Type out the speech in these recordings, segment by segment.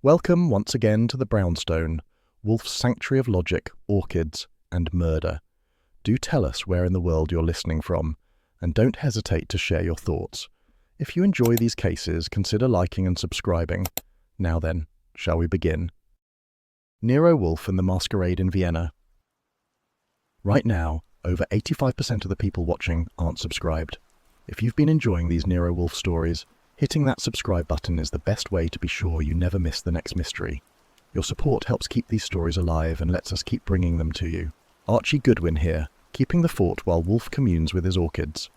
Welcome once again to the Brownstone, Wolfe's sanctuary of logic, orchids, and murder. Do tell us where in the world you're listening from, and don't hesitate to share your thoughts. If you enjoy these cases, consider liking and subscribing. Now then, shall we begin? Nero Wolfe and the Masquerade in Vienna. Right now, over 85% of the people watching aren't subscribed. If you've been enjoying these Nero Wolfe stories, hitting that subscribe button is the best way to be sure you never miss the next mystery. Your support helps keep these stories alive and lets us keep bringing them to you. Archie Goodwin here, keeping the fort while Wolfe communes with his orchids.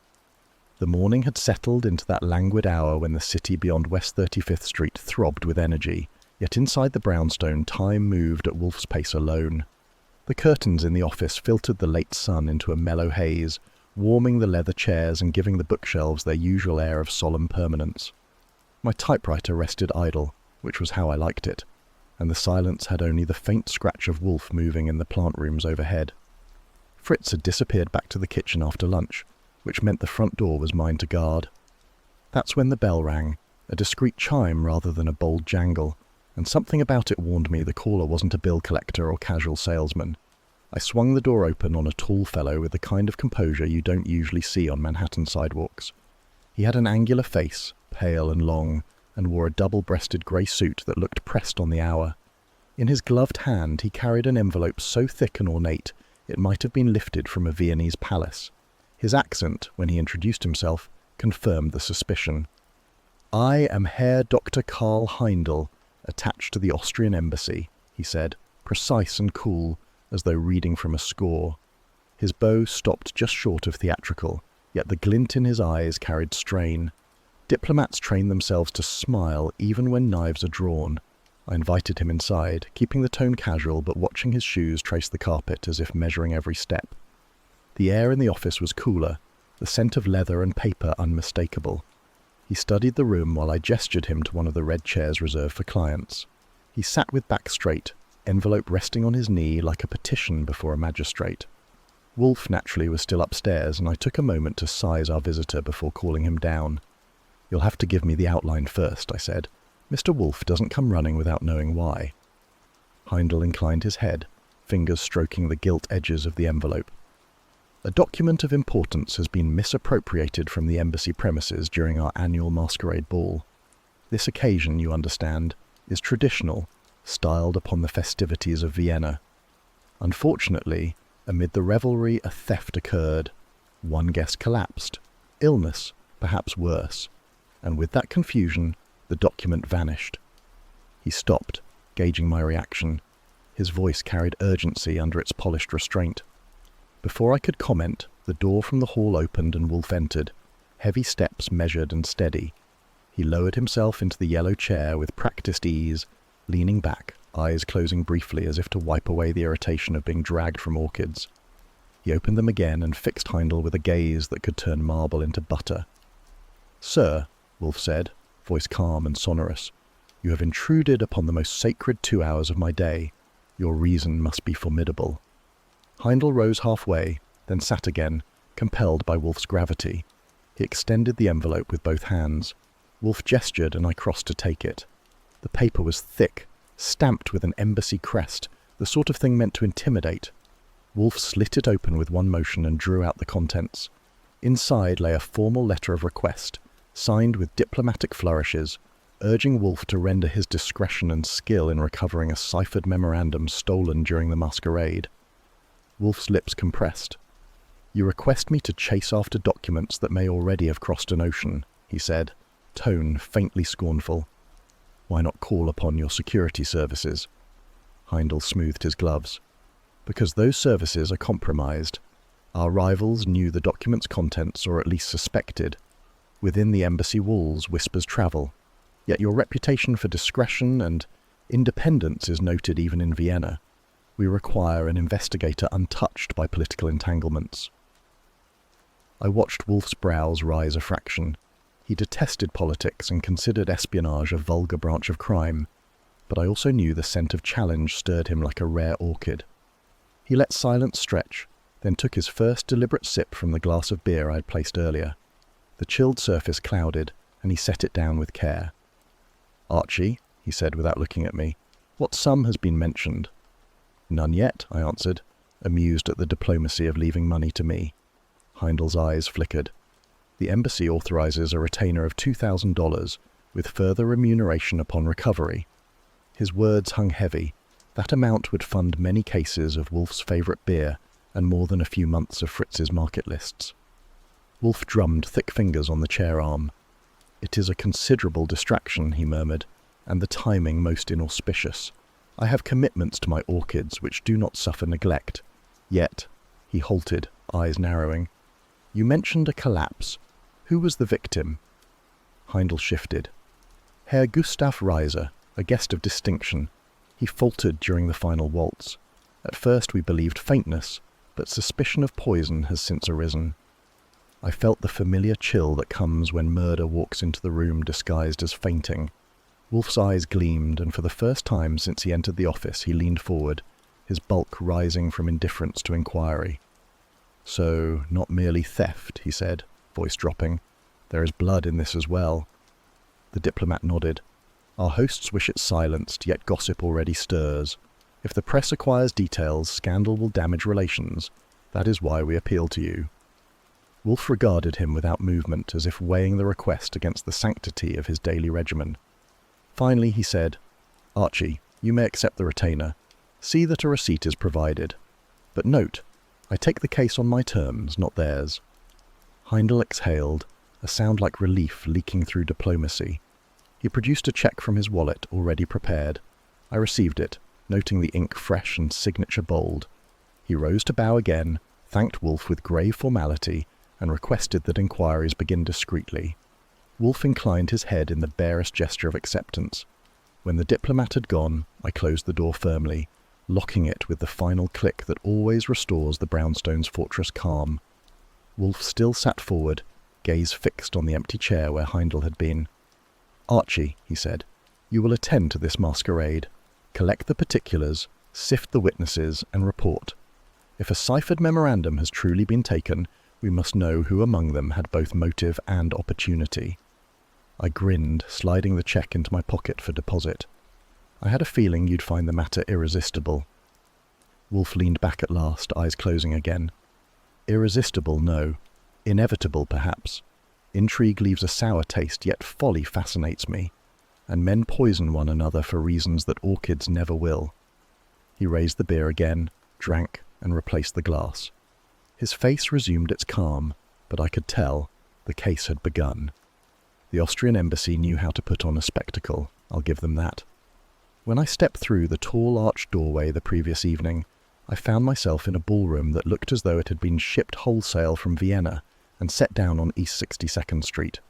The morning had settled into that languid hour when the city beyond West 35th Street throbbed with energy, yet inside the brownstone time moved at Wolfe's pace alone. The curtains in the office filtered the late sun into a mellow haze, warming the leather chairs and giving the bookshelves their usual air of solemn permanence. My typewriter rested idle, which was how I liked it, and the silence had only the faint scratch of Wolfe moving in the plant rooms overhead. Fritz had disappeared back to the kitchen after lunch, which meant the front door was mine to guard. That's when the bell rang, a discreet chime rather than a bold jangle, and something about it warned me the caller wasn't a bill collector or casual salesman. I swung the door open on a tall fellow with the kind of composure you don't usually see on Manhattan sidewalks. He had an angular face, pale and long, and wore a double-breasted grey suit that looked pressed on the hour. In his gloved hand he carried an envelope so thick and ornate it might have been lifted from a Viennese palace. His accent, when he introduced himself, confirmed the suspicion. "I am Herr Dr. Karl Heindel, attached to the Austrian embassy," he said, precise and cool, as though reading from a score. His bow stopped just short of theatrical, yet the glint in his eyes carried strain. Diplomats train themselves to smile even when knives are drawn. I invited him inside, keeping the tone casual but watching his shoes trace the carpet as if measuring every step. The air in the office was cooler, the scent of leather and paper unmistakable. He studied the room while I gestured him to one of the red chairs reserved for clients. He sat with back straight, envelope resting on his knee like a petition before a magistrate. Wolfe naturally was still upstairs, and I took a moment to size our visitor before calling him down. "You'll have to give me the outline first," I said. "Mr. Wolfe doesn't come running without knowing why." Heindel inclined his head, fingers stroking the gilt edges of the envelope. "A document of importance has been misappropriated from the embassy premises during our annual masquerade ball. This occasion, you understand, is traditional, styled upon the festivities of Vienna. Unfortunately, amid the revelry a theft occurred. One guest collapsed. Illness, perhaps worse. And with that confusion, the document vanished." He stopped, gauging my reaction. His voice carried urgency under its polished restraint. Before I could comment, the door from the hall opened and Wolfe entered, heavy steps measured and steady. He lowered himself into the yellow chair with practiced ease, leaning back, eyes closing briefly as if to wipe away the irritation of being dragged from orchids. He opened them again and fixed Heindel with a gaze that could turn marble into butter. "Sir," Wolfe said, voice calm and sonorous, "you have intruded upon the most sacred 2 hours of my day. Your reason must be formidable." Heindel rose halfway, then sat again, compelled by Wolfe's gravity. He extended the envelope with both hands. Wolfe gestured and I crossed to take it. The paper was thick, stamped with an embassy crest, the sort of thing meant to intimidate. Wolfe slit it open with one motion and drew out the contents. Inside lay a formal letter of request, signed with diplomatic flourishes, urging Wolfe to render his discretion and skill in recovering a ciphered memorandum stolen during the masquerade. Wolfe's lips compressed. "You request me to chase after documents that may already have crossed an ocean," he said, tone faintly scornful. "Why not call upon your security services?" Heindel smoothed his gloves. "Because those services are compromised. Our rivals knew the document's contents, or at least suspected. Within the embassy walls, whispers travel. Yet your reputation for discretion and independence is noted even in Vienna. We require an investigator untouched by political entanglements." I watched Wolfe's brows rise a fraction. He detested politics and considered espionage a vulgar branch of crime, but I also knew the scent of challenge stirred him like a rare orchid. He let silence stretch, then took his first deliberate sip from the glass of beer I had placed earlier. The chilled surface clouded, and he set it down with care. "Archie," he said without looking at me. "What sum has been mentioned?" "None yet," I answered, amused at the diplomacy of leaving money to me. Heindel's eyes flickered. "The embassy authorizes a retainer of $2,000, with further remuneration upon recovery." His words hung heavy. That amount would fund many cases of Wolfe's favourite beer and more than a few months of Fritz's market lists. Wolfe drummed thick fingers on the chair arm. "It is a considerable distraction," he murmured, "and the timing most inauspicious. I have commitments to my orchids which do not suffer neglect. Yet," he halted, eyes narrowing, "you mentioned a collapse. Who was the victim?" Heindel shifted. "Herr Gustav Reiser, a guest of distinction. He faltered during the final waltz. At first we believed faintness, but suspicion of poison has since arisen." I felt the familiar chill that comes when murder walks into the room disguised as fainting. Wolfe's eyes gleamed, and for the first time since he entered the office he leaned forward, his bulk rising from indifference to inquiry. "So, not merely theft," he said, voice dropping. "There is blood in this as well." The diplomat nodded. "Our hosts wish it silenced, yet gossip already stirs. If the press acquires details, scandal will damage relations. That is why we appeal to you." Wolfe regarded him without movement, as if weighing the request against the sanctity of his daily regimen. Finally he said, "Archie, you may accept the retainer. See that a receipt is provided. But note, I take the case on my terms, not theirs." Heindel exhaled, a sound like relief leaking through diplomacy. He produced a cheque from his wallet, already prepared. I received it, noting the ink fresh and signature bold. He rose to bow again, thanked Wolfe with grave formality, and requested that inquiries begin discreetly. Wolfe inclined his head in the barest gesture of acceptance. When the diplomat had gone, I closed the door firmly, locking it with the final click that always restores the brownstone's fortress calm. Wolfe still sat forward, gaze fixed on the empty chair where Heindel had been. "Archie," he said, "you will attend to this masquerade. Collect the particulars, sift the witnesses, and report. If a ciphered memorandum has truly been taken, we must know who among them had both motive and opportunity." I grinned, sliding the cheque into my pocket for deposit. "I had a feeling you'd find the matter irresistible." Wolfe leaned back at last, eyes closing again. "Irresistible, no. Inevitable, perhaps. Intrigue leaves a sour taste, yet folly fascinates me, and men poison one another for reasons that orchids never will." He raised the beer again, drank, and replaced the glass. His face resumed its calm, but I could tell the case had begun. The Austrian embassy knew how to put on a spectacle, I'll give them that. When I stepped through the tall arched doorway the previous evening, I found myself in a ballroom that looked as though it had been shipped wholesale from Vienna and set down on East 62nd Street.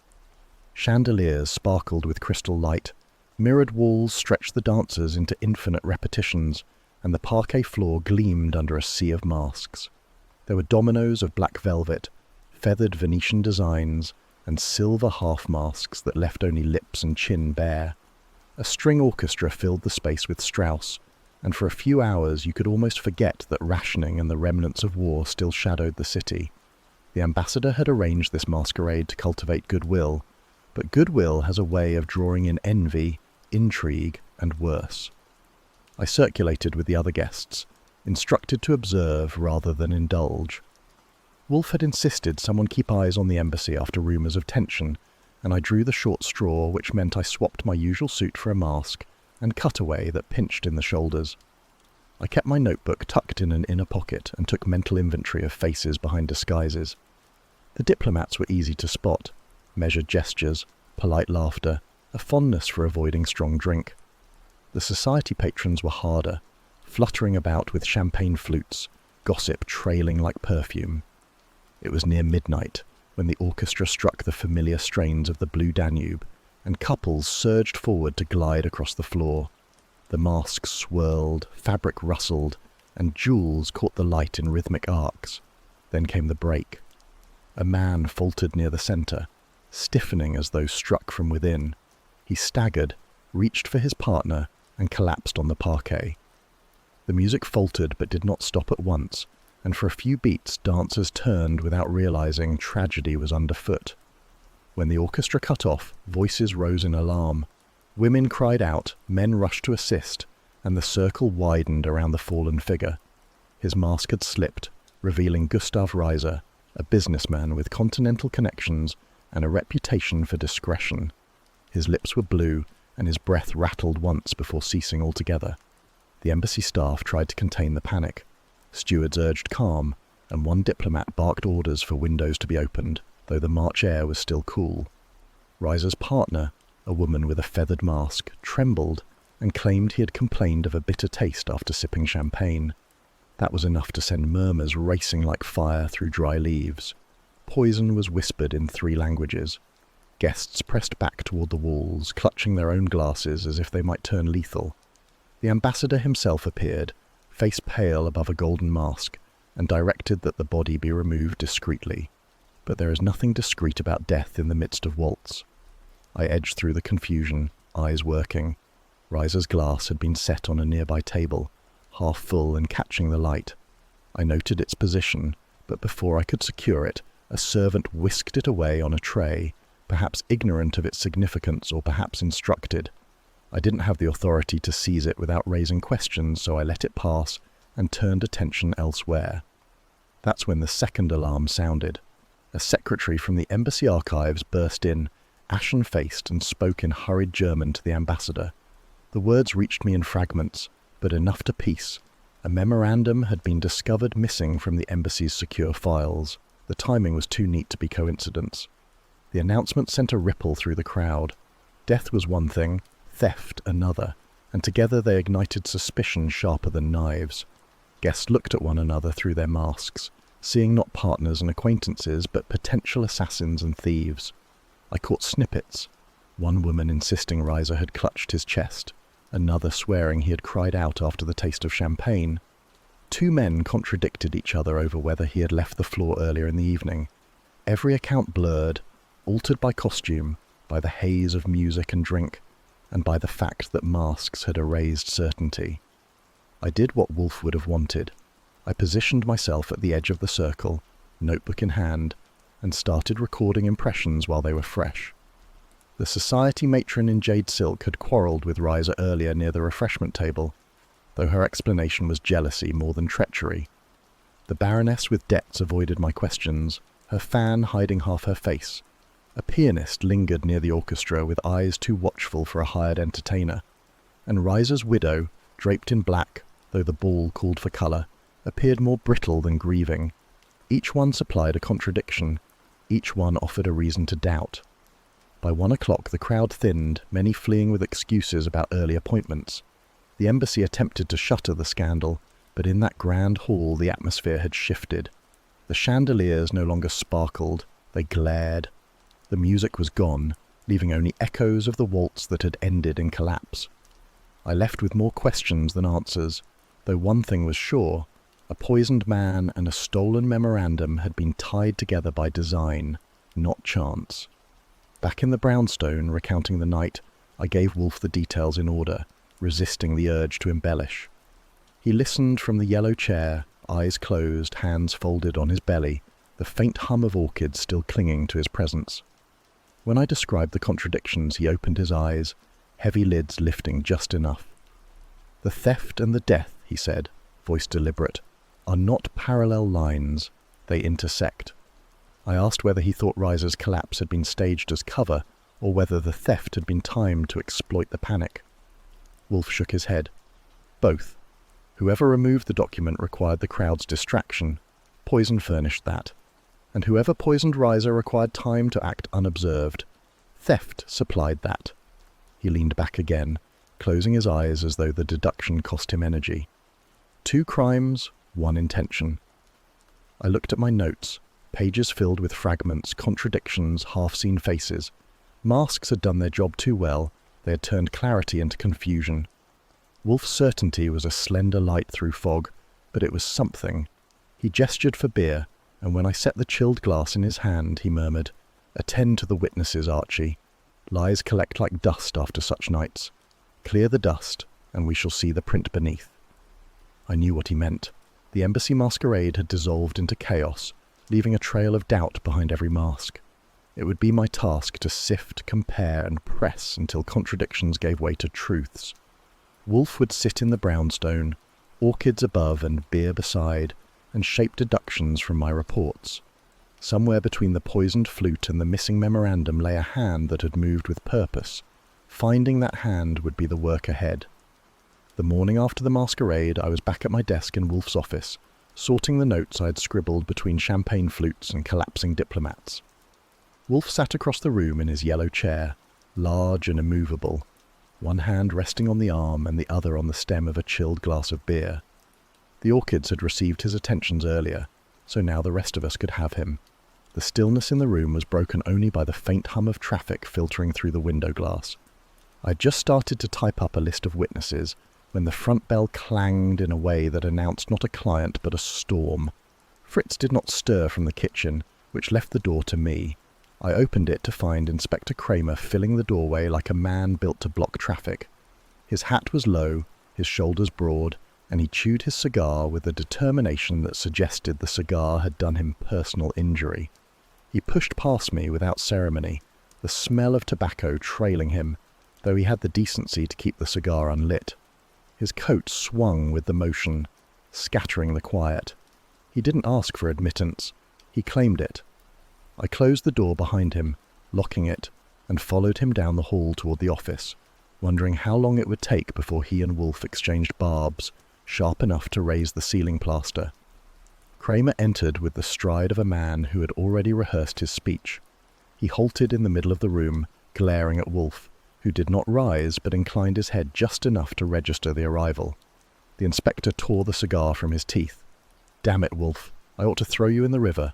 Chandeliers sparkled with crystal light, mirrored walls stretched the dancers into infinite repetitions, and the parquet floor gleamed under a sea of masks. There were dominoes of black velvet, feathered Venetian designs, and silver half-masks that left only lips and chin bare. A string orchestra filled the space with Strauss, and for a few hours you could almost forget that rationing and the remnants of war still shadowed the city. The ambassador had arranged this masquerade to cultivate goodwill, but goodwill has a way of drawing in envy, intrigue, and worse. I circulated with the other guests, instructed to observe rather than indulge. Wolfe had insisted someone keep eyes on the embassy after rumours of tension, and I drew the short straw, which meant I swapped my usual suit for a mask and cutaway that pinched in the shoulders. I kept my notebook tucked in an inner pocket and took mental inventory of faces behind disguises. The diplomats were easy to spot: measured gestures, polite laughter, a fondness for avoiding strong drink. The society patrons were harder, fluttering about with champagne flutes, gossip trailing like perfume. It was near midnight when the orchestra struck the familiar strains of the Blue Danube, and couples surged forward to glide across the floor. The masks swirled, fabric rustled, and jewels caught the light in rhythmic arcs. Then came the break. A man faltered near the centre, stiffening as though struck from within. He staggered, reached for his partner, and collapsed on the parquet. The music faltered but did not stop at once, and for a few beats dancers turned without realizing tragedy was underfoot. When the orchestra cut off, voices rose in alarm. Women cried out, men rushed to assist, and the circle widened around the fallen figure. His mask had slipped, revealing Gustav Reiser, a businessman with continental connections and a reputation for discretion. His lips were blue, and his breath rattled once before ceasing altogether. The embassy staff tried to contain the panic. Stewards urged calm, and one diplomat barked orders for windows to be opened, though the March air was still cool. Reiser's partner, a woman with a feathered mask, trembled and claimed he had complained of a bitter taste after sipping champagne. That was enough to send murmurs racing like fire through dry leaves. Poison was whispered in 3 languages. Guests pressed back toward the walls, clutching their own glasses as if they might turn lethal. The ambassador himself appeared, face pale above a golden mask, and directed that the body be removed discreetly. But there is nothing discreet about death in the midst of waltz. I edged through the confusion, eyes working. Reiser's glass had been set on a nearby table, half full and catching the light. I noted its position, but before I could secure it, a servant whisked it away on a tray, perhaps ignorant of its significance or perhaps instructed. I didn't have the authority to seize it without raising questions, so I let it pass and turned attention elsewhere. That's when the second alarm sounded. A secretary from the embassy archives burst in, ashen-faced, and spoke in hurried German to the ambassador. The words reached me in fragments, but enough to piece. A memorandum had been discovered missing from the embassy's secure files. The timing was too neat to be coincidence. The announcement sent a ripple through the crowd. Death was one thing, theft another, and together they ignited suspicion sharper than knives. Guests looked at one another through their masks, seeing not partners and acquaintances, but potential assassins and thieves. I caught snippets. One woman insisting Reiser had clutched his chest, another swearing he had cried out after the taste of champagne. 2 men contradicted each other over whether he had left the floor earlier in the evening. Every account blurred, altered by costume, by the haze of music and drink, and by the fact that masks had erased certainty. I did what Wolfe would have wanted. I positioned myself at the edge of the circle, notebook in hand, and started recording impressions while they were fresh. The society matron in jade silk had quarrelled with Reiser earlier near the refreshment table, though her explanation was jealousy more than treachery. The Baroness with debts avoided my questions, her fan hiding half her face. A pianist lingered near the orchestra with eyes too watchful for a hired entertainer, and Reiser's widow, draped in black, though the ball called for colour, appeared more brittle than grieving. Each one supplied a contradiction. Each one offered a reason to doubt. By 1 o'clock the crowd thinned, many fleeing with excuses about early appointments. The embassy attempted to shutter the scandal, but in that grand hall the atmosphere had shifted. The chandeliers no longer sparkled, they glared. The music was gone, leaving only echoes of the waltz that had ended in collapse. I left with more questions than answers, though one thing was sure: a poisoned man and a stolen memorandum had been tied together by design, not chance. Back in the brownstone, recounting the night, I gave Wolfe the details in order, resisting the urge to embellish. He listened from the yellow chair, eyes closed, hands folded on his belly, the faint hum of orchids still clinging to his presence. When I described the contradictions, he opened his eyes, heavy lids lifting just enough. "The theft and the death," he said, voice deliberate, "are not parallel lines. They intersect." I asked whether he thought Reiser's collapse had been staged as cover, or whether the theft had been timed to exploit the panic. Wolfe shook his head. Both. Whoever removed the document required the crowd's distraction. Poison furnished that. And whoever poisoned Reiser required time to act unobserved. Theft supplied that. He leaned back again, closing his eyes as though the deduction cost him energy. 2 crimes, 1 intention. I looked at my notes, pages filled with fragments, contradictions, half-seen faces. Masks had done their job too well. They had turned clarity into confusion. Wolfe's certainty was a slender light through fog, but it was something. He gestured for beer, and when I set the chilled glass in his hand, he murmured, "Attend to the witnesses, Archie. Lies collect like dust after such nights. Clear the dust, and we shall see the print beneath." I knew what he meant. The embassy masquerade had dissolved into chaos, leaving a trail of doubt behind every mask. It would be my task to sift, compare, and press until contradictions gave way to truths. Wolfe would sit in the brownstone, orchids above and beer beside, and shape deductions from my reports. Somewhere between the poisoned flute and the missing memorandum lay a hand that had moved with purpose. Finding that hand would be the work ahead. The morning after the masquerade, I was back at my desk in Wolfe's office, sorting the notes I had scribbled between champagne flutes and collapsing diplomats. Wolfe sat across the room in his yellow chair, large and immovable, one hand resting on the arm and the other on the stem of a chilled glass of beer. The orchids had received his attentions earlier, so now the rest of us could have him. The stillness in the room was broken only by the faint hum of traffic filtering through the window glass. I'd just started to type up a list of witnesses when the front bell clanged in a way that announced not a client but a storm. Fritz did not stir from the kitchen, which left the door to me. I opened it to find Inspector Kramer filling the doorway like a man built to block traffic. His hat was low, his shoulders broad, and he chewed his cigar with a determination that suggested the cigar had done him personal injury. He pushed past me without ceremony, the smell of tobacco trailing him, though he had the decency to keep the cigar unlit. His coat swung with the motion, scattering the quiet. He didn't ask for admittance. He claimed it. I closed the door behind him, locking it, and followed him down the hall toward the office, wondering how long it would take before he and Wolfe exchanged barbs, sharp enough to raise the ceiling plaster. Kramer entered with the stride of a man who had already rehearsed his speech. He halted in the middle of the room, glaring at Wolfe, who did not rise but inclined his head just enough to register the arrival. The inspector tore the cigar from his teeth. "Damn it, Wolfe, I ought to throw you in the river.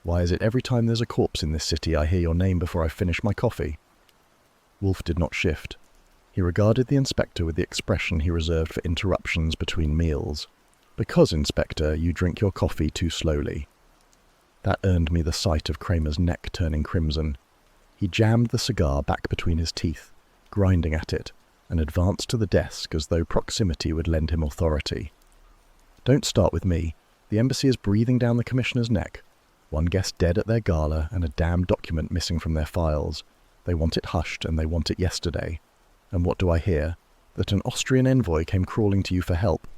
Why is it every time there's a corpse in this city I hear your name before I finish my coffee?" Wolfe did not shift. He regarded the inspector with the expression he reserved for interruptions between meals. "Because, Inspector, you drink your coffee too slowly." That earned me the sight of Kramer's neck turning crimson. He jammed the cigar back between his teeth, grinding at it, and advanced to the desk as though proximity would lend him authority. "Don't start with me. The embassy is breathing down the commissioner's neck. One guest dead at their gala and a damned document missing from their files. They want it hushed, and they want it yesterday. And what do I hear? That an Austrian envoy came crawling to you for help."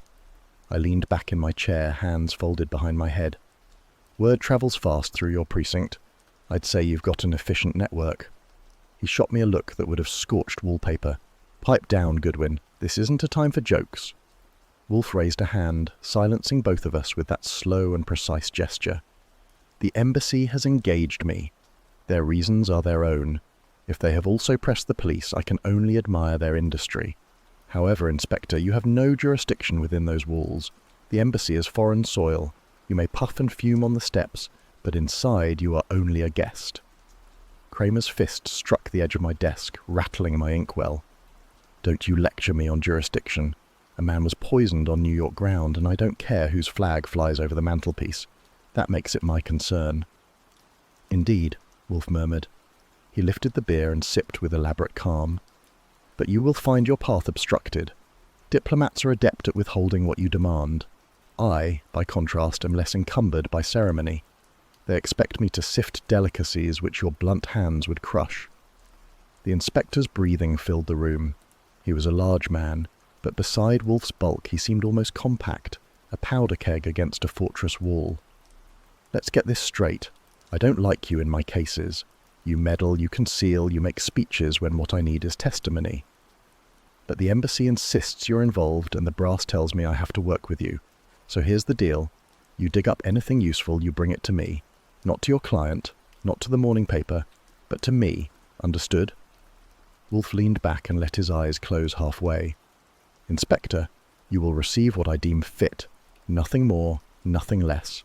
I leaned back in my chair, hands folded behind my head. "Word travels fast through your precinct. I'd say you've got an efficient network." He shot me a look that would have scorched wallpaper. "Pipe down, Goodwin. This isn't a time for jokes." Wolfe raised a hand, silencing both of us with that slow and precise gesture. "The embassy has engaged me. Their reasons are their own. If they have also pressed the police, I can only admire their industry. However, Inspector, you have no jurisdiction within those walls. The embassy is foreign soil. You may puff and fume on the steps, but inside you are only a guest." Kramer's fist struck the edge of my desk, rattling my inkwell. "Don't you lecture me on jurisdiction. A man was poisoned on New York ground, and I don't care whose flag flies over the mantelpiece. That makes it my concern." "Indeed," Wolfe murmured. He lifted the beer and sipped with elaborate calm. "But you will find your path obstructed. Diplomats are adept at withholding what you demand. I, by contrast, am less encumbered by ceremony. They expect me to sift delicacies which your blunt hands would crush." The inspector's breathing filled the room. He was a large man, but beside Wolfe's bulk he seemed almost compact, a powder keg against a fortress wall. "Let's get this straight. I don't like you in my cases. You meddle, you conceal, you make speeches when what I need is testimony. But the embassy insists you're involved, and the brass tells me I have to work with you. So here's the deal. You dig up anything useful, you bring it to me. Not to your client, not to the morning paper, but to me. Understood?" Wolfe leaned back and let his eyes close halfway. "Inspector, you will receive what I deem fit. Nothing more, nothing less."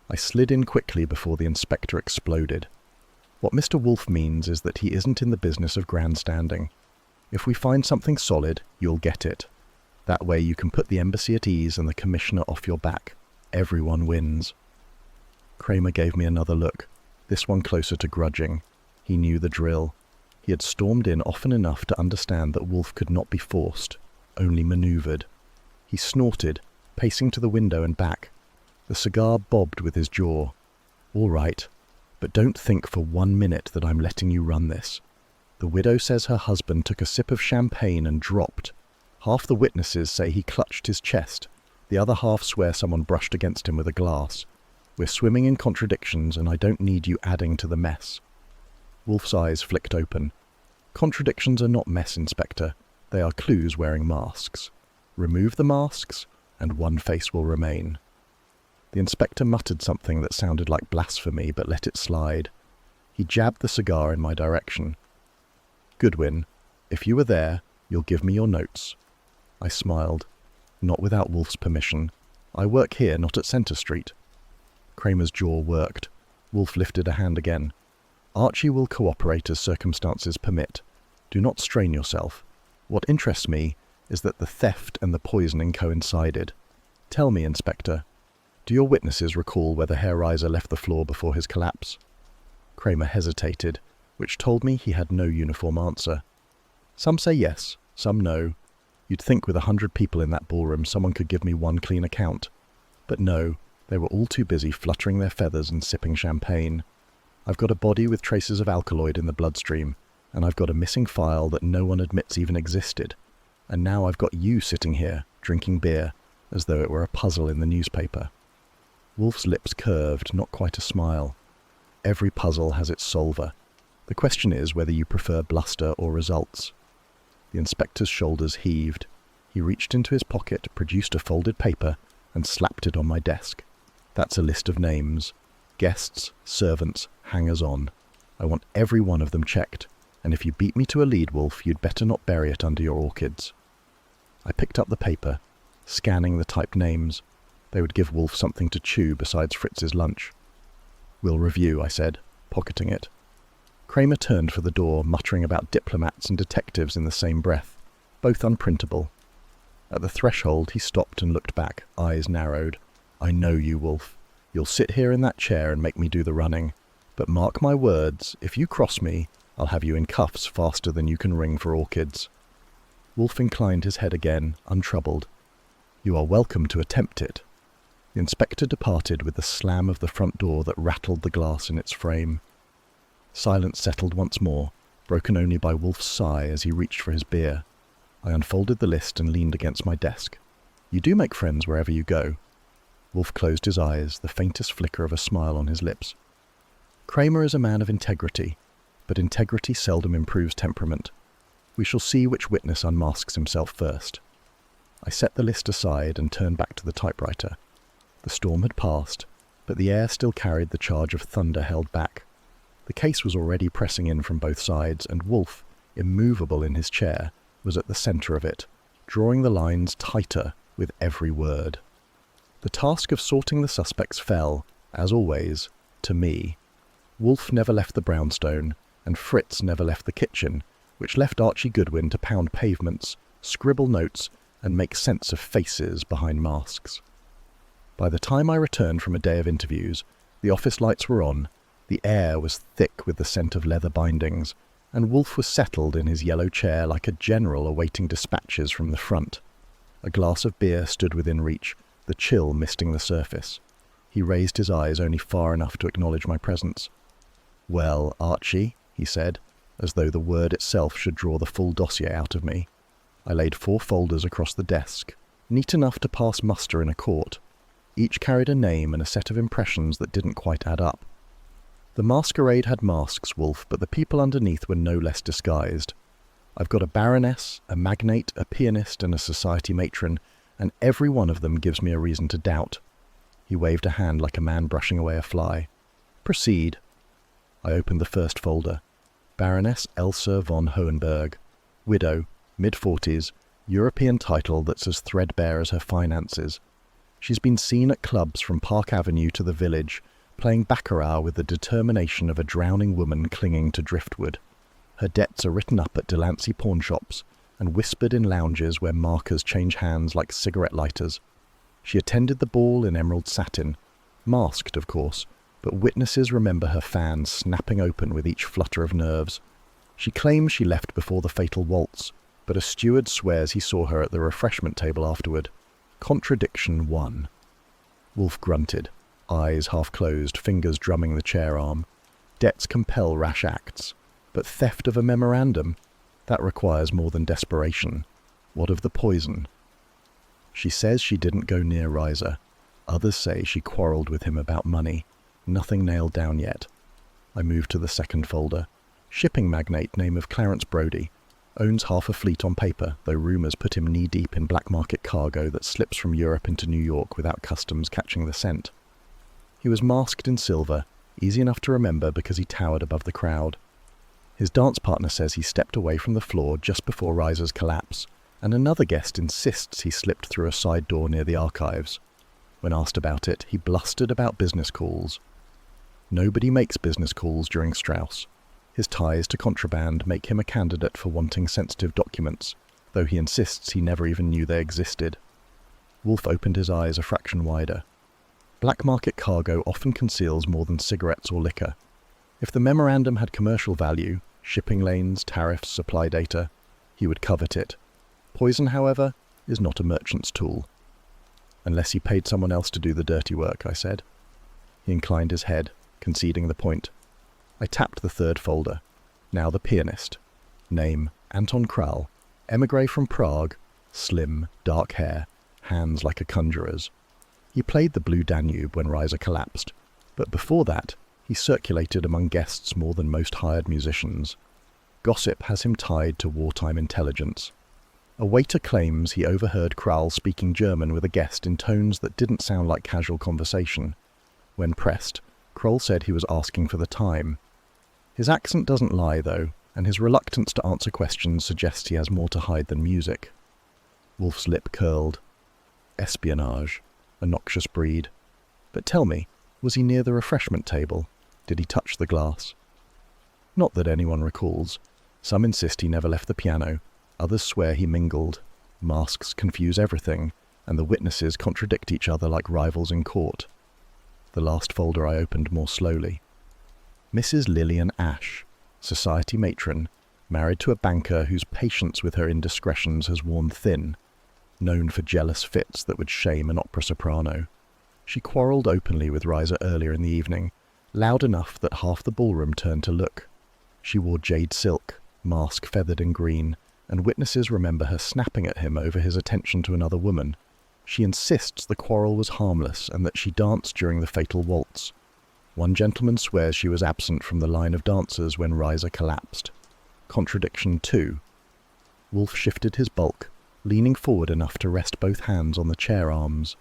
I slid in quickly before the inspector exploded. "What Mr. Wolfe means is that he isn't in the business of grandstanding. If we find something solid, you'll get it. That way you can put the embassy at ease and the commissioner off your back. Everyone wins." Kramer gave me another look, this one closer to grudging. He knew the drill. He had stormed in often enough to understand that Wolfe could not be forced, only manoeuvred. He snorted, pacing to the window and back. The cigar bobbed with his jaw. "All right. But don't think for 1 minute that I'm letting you run this. The widow says her husband took a sip of champagne and dropped. Half the witnesses say he clutched his chest. The other half swear someone brushed against him with a glass. We're swimming in contradictions, and I don't need you adding to the mess. Wolfe's eyes flicked open. Contradictions are not mess, Inspector. They are clues wearing masks. Remove the masks, and one face will remain. The inspector muttered something that sounded like blasphemy, but let it slide. He jabbed the cigar in my direction. Goodwin, if you were there, you'll give me your notes. I smiled. Not without Wolfe's permission. I work here, not at Centre Street. Kramer's jaw worked. Wolfe lifted a hand again. Archie will cooperate as circumstances permit. Do not strain yourself. What interests me is that the theft and the poisoning coincided. Tell me, Inspector, do your witnesses recall whether Herr Reiser left the floor before his collapse? Kramer hesitated, which told me he had no uniform answer. Some say yes, some no. You'd think with 100 people in that ballroom someone could give me one clean account. But no, they were all too busy fluttering their feathers and sipping champagne. I've got a body with traces of alkaloid in the bloodstream, and I've got a missing file that no one admits even existed. And now I've got you sitting here, drinking beer, as though it were a puzzle in the newspaper. Wolfe's lips curved, not quite a smile. Every puzzle has its solver. The question is whether you prefer bluster or results. The inspector's shoulders heaved. He reached into his pocket, produced a folded paper, and slapped it on my desk. That's a list of names. Guests, servants, hangers-on. I want every one of them checked, and if you beat me to a lead, Wolfe, you'd better not bury it under your orchids. I picked up the paper, scanning the typed names. They would give Wolfe something to chew besides Fritz's lunch. We'll review, I said, pocketing it. Kramer turned for the door, muttering about diplomats and detectives in the same breath, both unprintable. At the threshold, he stopped and looked back, eyes narrowed. I know you, Wolfe. You'll sit here in that chair and make me do the running. But mark my words, if you cross me, I'll have you in cuffs faster than you can ring for orchids. Wolfe inclined his head again, untroubled. You are welcome to attempt it. The inspector departed with the slam of the front door that rattled the glass in its frame. Silence settled once more, broken only by Wolfe's sigh as he reached for his beer. I unfolded the list and leaned against my desk. You do make friends wherever you go. Wolfe closed his eyes, the faintest flicker of a smile on his lips. Kramer is a man of integrity, but integrity seldom improves temperament. We shall see which witness unmasks himself first. I set the list aside and turned back to the typewriter. The storm had passed, but the air still carried the charge of thunder held back. The case was already pressing in from both sides, and Wolfe, immovable in his chair, was at the centre of it, drawing the lines tighter with every word. The task of sorting the suspects fell, as always, to me. Wolfe never left the brownstone, and Fritz never left the kitchen, which left Archie Goodwin to pound pavements, scribble notes, and make sense of faces behind masks. By the time I returned from a day of interviews, the office lights were on, the air was thick with the scent of leather bindings, and Wolfe was settled in his yellow chair like a general awaiting dispatches from the front. A glass of beer stood within reach, the chill misting the surface. He raised his eyes only far enough to acknowledge my presence. Well, Archie, he said, as though the word itself should draw the full dossier out of me. I laid 4 folders across the desk, neat enough to pass muster in a court. Each carried a name and a set of impressions that didn't quite add up. The masquerade had masks, Wolfe, but the people underneath were no less disguised. I've got a baroness, a magnate, a pianist, and a society matron, and every one of them gives me a reason to doubt. He waved a hand like a man brushing away a fly. Proceed. I opened the first folder. Baroness Elsa von Hohenberg. Widow, mid-40s, European title that's as threadbare as her finances. She's been seen at clubs from Park Avenue to the Village, playing baccarat with the determination of a drowning woman clinging to driftwood. Her debts are written up at Delancey pawnshops and whispered in lounges where markers change hands like cigarette lighters. She attended the ball in emerald satin, masked, of course, but witnesses remember her fans snapping open with each flutter of nerves. She claims she left before the fatal waltz, but a steward swears he saw her at the refreshment table afterward. Contradiction 1. Wolfe grunted, eyes half closed, fingers drumming the chair arm. Debts compel rash acts, but theft of a memorandum? That requires more than desperation. What of the poison? She says she didn't go near Reiser. Others say she quarrelled with him about money. Nothing nailed down yet. I move to the second folder. Shipping magnate name of Clarence Brodie. Owns half a fleet on paper, though rumours put him knee-deep in black market cargo that slips from Europe into New York without customs catching the scent. He was masked in silver, easy enough to remember because he towered above the crowd. His dance partner says he stepped away from the floor just before Reiser's collapse, and another guest insists he slipped through a side door near the archives. When asked about it, he blustered about business calls. Nobody makes business calls during Strauss. His ties to contraband make him a candidate for wanting sensitive documents, though he insists he never even knew they existed. Wolfe opened his eyes a fraction wider. Black market cargo often conceals more than cigarettes or liquor. If the memorandum had commercial value, shipping lanes, tariffs, supply data, he would covet it. Poison, however, is not a merchant's tool. Unless he paid someone else to do the dirty work, I said. He inclined his head, conceding the point. I tapped the third folder. Now the pianist. Name, Anton Kral. Émigré from Prague. Slim, dark hair. Hands like a conjurer's. He played the Blue Danube when Reiser collapsed, but before that, he circulated among guests more than most hired musicians. Gossip has him tied to wartime intelligence. A waiter claims he overheard Kral speaking German with a guest in tones that didn't sound like casual conversation. When pressed, Kroll said he was asking for the time. His accent doesn't lie, though, and his reluctance to answer questions suggests he has more to hide than music. Wolfe's lip curled. Espionage. A noxious breed. But tell me, was he near the refreshment table? Did he touch the glass? Not that anyone recalls. Some insist he never left the piano. Others swear he mingled. Masks confuse everything, and the witnesses contradict each other like rivals in court. The last folder I opened more slowly. Mrs. Lillian Ashe, society matron, married to a banker whose patience with her indiscretions has worn thin, known for jealous fits that would shame an opera soprano. She quarrelled openly with Reiser earlier in the evening, loud enough that half the ballroom turned to look. She wore jade silk, mask feathered in green, and witnesses remember her snapping at him over his attention to another woman. She insists the quarrel was harmless and that she danced during the fatal waltz. One gentleman swears she was absent from the line of dancers when Reiser collapsed. Contradiction 2. Wolfe shifted his bulk, leaning forward enough to rest both hands on the chair arms.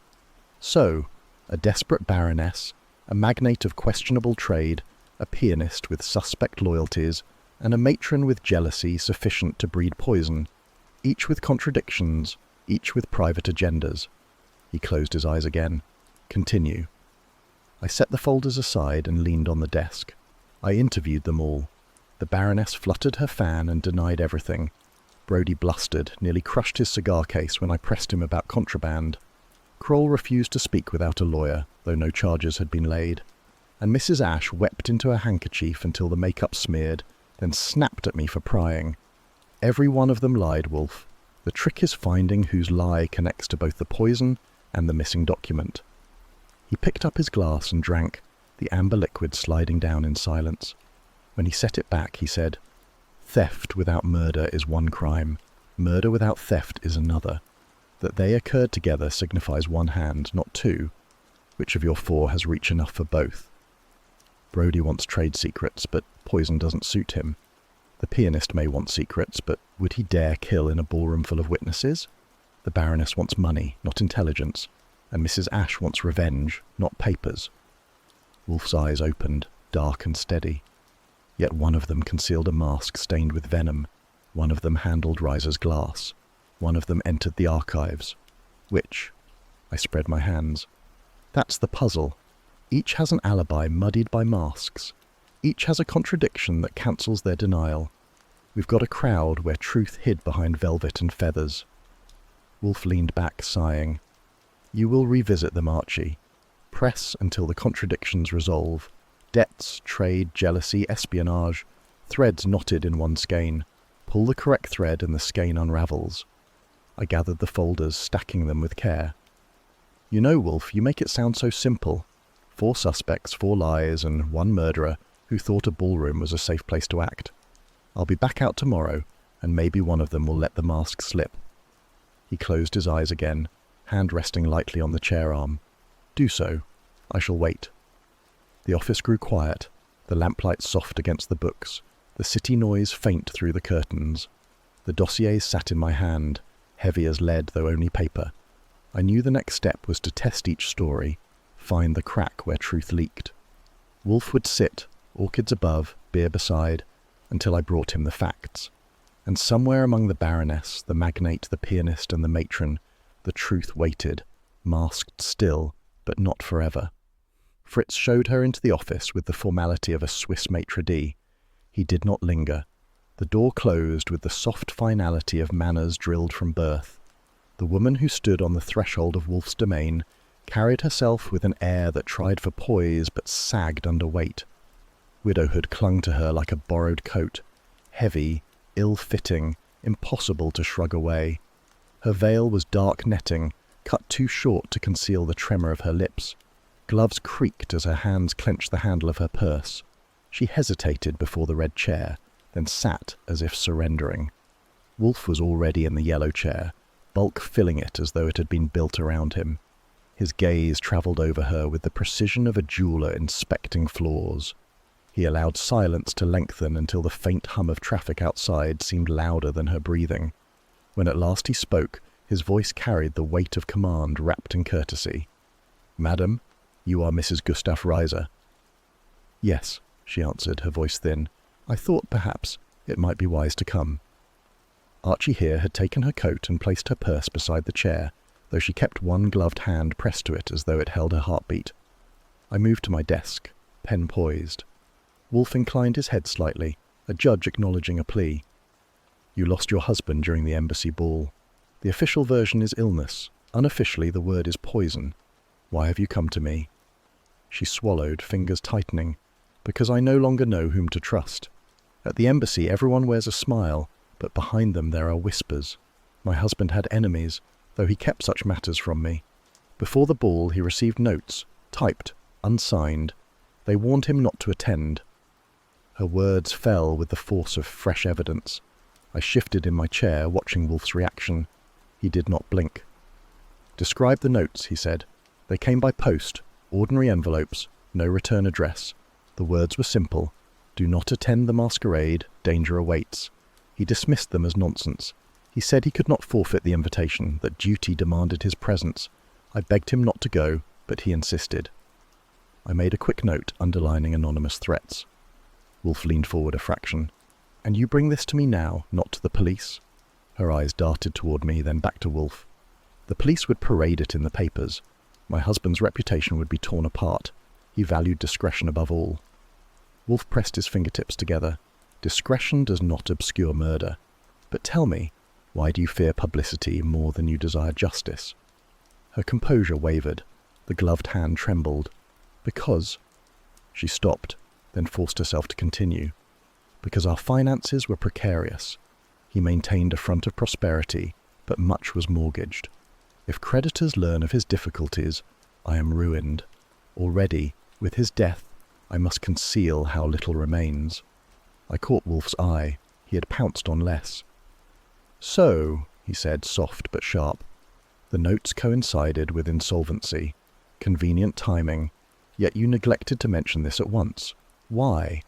So, a desperate baroness, a magnate of questionable trade, a pianist with suspect loyalties, and a matron with jealousy sufficient to breed poison, each with contradictions, each with private agendas. He closed his eyes again. Continue. I set the folders aside and leaned on the desk. I interviewed them all. The Baroness fluttered her fan and denied everything. Brodie blustered, nearly crushed his cigar case when I pressed him about contraband. Kroll refused to speak without a lawyer, though no charges had been laid. And Mrs. Ashe wept into her handkerchief until the makeup smeared, then snapped at me for prying. Every one of them lied, Wolfe. The trick is finding whose lie connects to both the poison and the missing document. He picked up his glass and drank, the amber liquid sliding down in silence. When he set it back, he said, "Theft without murder is one crime. Murder without theft is another. That they occurred together signifies one hand, not two. Which of your four has reach enough for both?" Brodie wants trade secrets, but poison doesn't suit him. The pianist may want secrets, but would he dare kill in a ballroom full of witnesses? The Baroness wants money, not intelligence, and Mrs. Ashe wants revenge, not papers. Wolfe's eyes opened, dark and steady. Yet one of them concealed a mask stained with venom. One of them handled Reiser's glass. One of them entered the archives. Which? I spread my hands. That's the puzzle. Each has an alibi muddied by masks. Each has a contradiction that cancels their denial. We've got a crowd where truth hid behind velvet and feathers. Wolfe leaned back, sighing. You will revisit them, Archie. Press until the contradictions resolve. Debts, trade, jealousy, espionage, threads knotted in one skein. Pull the correct thread and the skein unravels. I gathered the folders, stacking them with care. You know, Wolfe, you make it sound so simple. 4 suspects, 4 lies, and 1 murderer, who thought a ballroom was a safe place to act. I'll be back out tomorrow, and maybe one of them will let the mask slip. He closed his eyes again, hand resting lightly on the chair arm. Do so. I shall wait. The office grew quiet, the lamplight soft against the books, the city noise faint through the curtains. The dossiers sat in my hand, heavy as lead though only paper. I knew the next step was to test each story, find the crack where truth leaked. Wolfe would sit, orchids above, beer beside, until I brought him the facts. And somewhere among the baroness, the magnate, the pianist, and the matron, the truth waited, masked still, but not forever. Fritz showed her into the office with the formality of a Swiss maitre d'. He did not linger. The door closed with the soft finality of manners drilled from birth. The woman who stood on the threshold of Wolfe's domain carried herself with an air that tried for poise but sagged under weight. Widowhood clung to her like a borrowed coat, heavy, ill-fitting, impossible to shrug away. Her veil was dark netting, cut too short to conceal the tremor of her lips. Gloves creaked as her hands clenched the handle of her purse. She hesitated before the red chair, then sat as if surrendering. Wolfe was already in the yellow chair, bulk filling it as though it had been built around him. His gaze travelled over her with the precision of a jeweller inspecting flaws. He allowed silence to lengthen until the faint hum of traffic outside seemed louder than her breathing. When at last he spoke, his voice carried the weight of command wrapped in courtesy. "Madam, you are Mrs. Gustav Reiser." "Yes," she answered, her voice thin. "I thought, perhaps, it might be wise to come." Archie here had taken her coat and placed her purse beside the chair, though she kept one gloved hand pressed to it as though it held her heartbeat. I moved to my desk, pen poised. Wolfe inclined his head slightly, a judge acknowledging a plea. "You lost your husband during the embassy ball. The official version is illness. Unofficially, the word is poison. Why have you come to me?" She swallowed, fingers tightening. "Because I no longer know whom to trust. At the embassy, everyone wears a smile, but behind them there are whispers. My husband had enemies, though he kept such matters from me. Before the ball, he received notes, typed, unsigned. They warned him not to attend." Her words fell with the force of fresh evidence. I shifted in my chair, watching Wolfe's reaction. He did not blink. "Describe the notes," he said. "They came by post, ordinary envelopes, no return address. The words were simple. Do not attend the masquerade, danger awaits." He dismissed them as nonsense. He said he could not forfeit the invitation, that duty demanded his presence. I begged him not to go, but he insisted. I made a quick note underlining anonymous threats. Wolfe leaned forward a fraction. "And you bring this to me now, not to the police?" Her eyes darted toward me, then back to Wolfe. "The police would parade it in the papers. My husband's reputation would be torn apart. He valued discretion above all." Wolfe pressed his fingertips together. "Discretion does not obscure murder. But tell me, why do you fear publicity more than you desire justice?" Her composure wavered. The gloved hand trembled. "Because—" She stopped, then forced herself to continue. "Because our finances were precarious. He maintained a front of prosperity, but much was mortgaged. If creditors learn of his difficulties, I am ruined. Already, with his death, I must conceal how little remains." I caught Wolfe's eye. He had pounced on less. "So," he said, soft but sharp. "The notes coincided with insolvency. Convenient timing. Yet you neglected to mention this at once. Why?"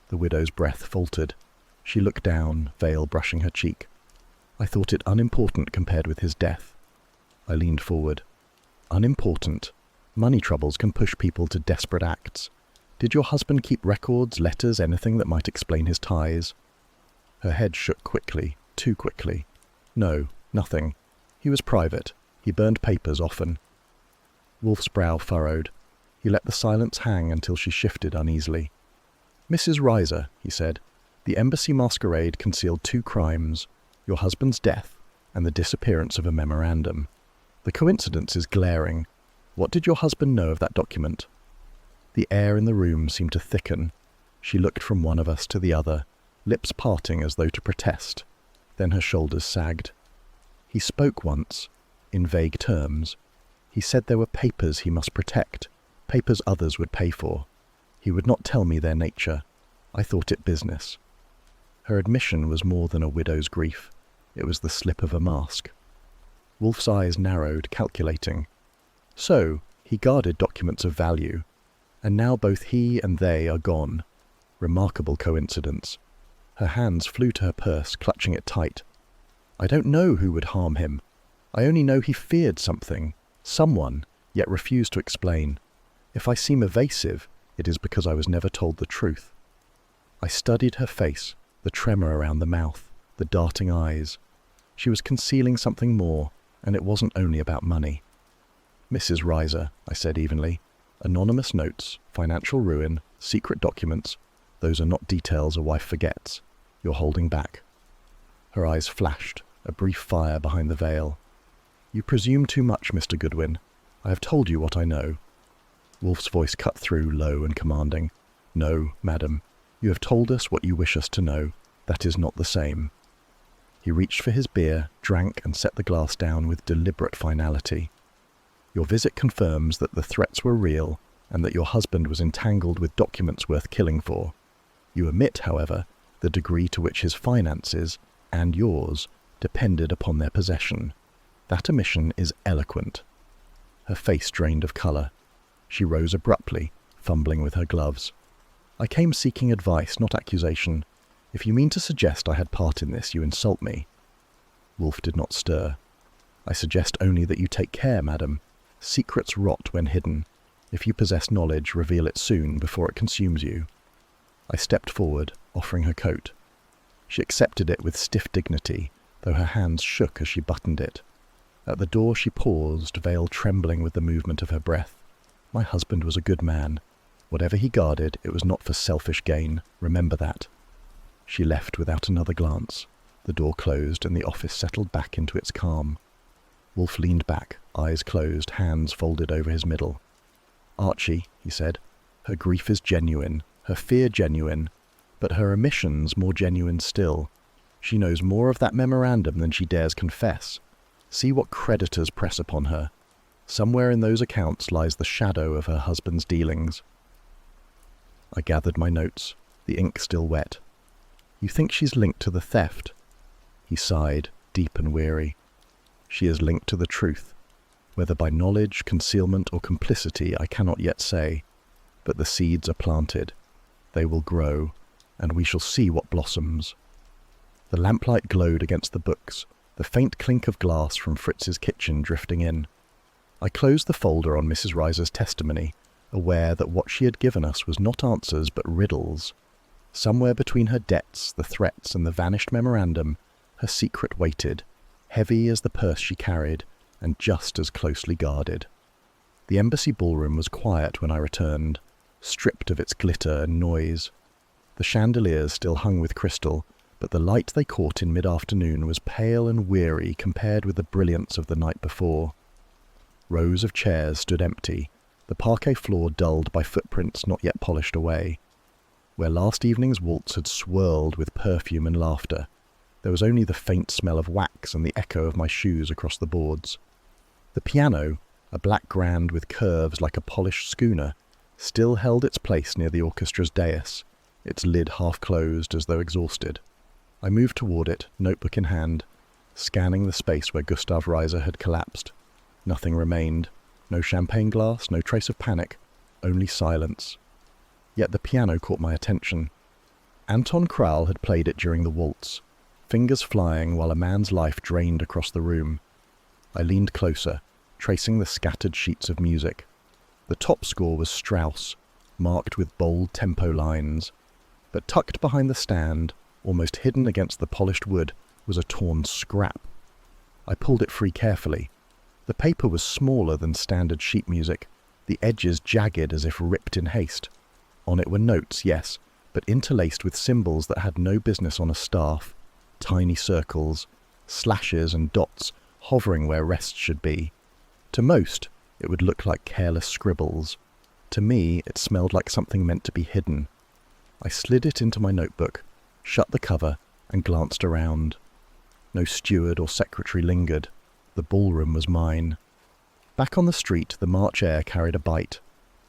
The widow's breath faltered. She looked down, veil brushing her cheek. "I thought it unimportant compared with his death." I leaned forward. "Unimportant? Money troubles can push people to desperate acts. Did your husband keep records, letters, anything that might explain his ties?" Her head shook quickly, too quickly. "No, nothing. He was private. He burned papers often." Wolfe's brow furrowed. He let the silence hang until she shifted uneasily. "Mrs. Reiser," he said, "the embassy masquerade concealed two crimes, your husband's death and the disappearance of a memorandum. The coincidence is glaring. What did your husband know of that document?" The air in the room seemed to thicken. She looked from one of us to the other, lips parting as though to protest. Then her shoulders sagged. "He spoke once, in vague terms. He said there were papers he must protect, papers others would pay for. He would not tell me their nature. I thought it business. Her admission was more than a widow's grief. It was the slip of a mask. Wolfe's eyes narrowed, calculating. So, he guarded documents of value, and now both he and they are gone. Remarkable coincidence. Her hands flew to her purse, clutching it tight. I don't know who would harm him. I only know he feared something, someone, yet refused to explain. If I seem evasive, it is because I was never told the truth. I studied her face, the tremor around the mouth, the darting eyes. She was concealing something more, and it wasn't only about money. Mrs. Reiser, I said evenly, anonymous notes, financial ruin, secret documents, those are not details a wife forgets. You're holding back. Her eyes flashed, a brief fire behind the veil. You presume too much, Mr. Goodwin. I have told you what I know. Wolfe's voice cut through, low and commanding. No, madam. You have told us what you wish us to know. That is not the same. He reached for his beer, drank, and set the glass down with deliberate finality. Your visit confirms that the threats were real and that your husband was entangled with documents worth killing for. You omit, however, the degree to which his finances, and yours, depended upon their possession. That omission is eloquent. Her face drained of colour. She rose abruptly, fumbling with her gloves. I came seeking advice, not accusation. If you mean to suggest I had part in this, you insult me. Wolfe did not stir. I suggest only that you take care, madam. Secrets rot when hidden. If you possess knowledge, reveal it soon, before it consumes you. I stepped forward, offering her coat. She accepted it with stiff dignity, though her hands shook as she buttoned it. At the door she paused, veil trembling with the movement of her breath. My husband was a good man. Whatever he guarded, it was not for selfish gain. Remember that. She left without another glance. The door closed, and the office settled back into its calm. Wolfe leaned back, eyes closed, hands folded over his middle. Archie, he said, her grief is genuine, her fear genuine, but her omissions more genuine still. She knows more of that memorandum than she dares confess. See what creditors press upon her. Somewhere in those accounts lies the shadow of her husband's dealings. I gathered my notes, the ink still wet. You think she's linked to the theft? He sighed, deep and weary. She is linked to the truth. Whether by knowledge, concealment, or complicity, I cannot yet say. But the seeds are planted. They will grow, and we shall see what blossoms. The lamplight glowed against the books, the faint clink of glass from Fritz's kitchen drifting in. I closed the folder on Mrs. Reiser's testimony, aware that what she had given us was not answers but riddles. Somewhere between her debts, the threats, and the vanished memorandum, her secret waited, heavy as the purse she carried, and just as closely guarded. The embassy ballroom was quiet when I returned, stripped of its glitter and noise. The chandeliers still hung with crystal, but the light they caught in mid-afternoon was pale and weary compared with the brilliance of the night before. Rows of chairs stood empty, the parquet floor dulled by footprints not yet polished away. Where last evening's waltz had swirled with perfume and laughter, there was only the faint smell of wax and the echo of my shoes across the boards. The piano, a black grand with curves like a polished schooner, still held its place near the orchestra's dais, its lid half closed as though exhausted. I moved toward it, notebook in hand, scanning the space where Gustav Reiser had collapsed. Nothing remained. No champagne glass, no trace of panic, only silence. Yet the piano caught my attention. Anton Kral had played it during the waltz, fingers flying while a man's life drained across the room. I leaned closer, tracing the scattered sheets of music. The top score was Strauss, marked with bold tempo lines. But tucked behind the stand, almost hidden against the polished wood, was a torn scrap. I pulled it free carefully. The paper was smaller than standard sheet music, the edges jagged as if ripped in haste. On it were notes, yes, but interlaced with symbols that had no business on a staff, tiny circles, slashes and dots hovering where rest should be. To most, it would look like careless scribbles. To me, it smelled like something meant to be hidden. I slid it into my notebook, shut the cover, and glanced around. No steward or secretary lingered. The ballroom was mine. Back on the street, the March air carried a bite.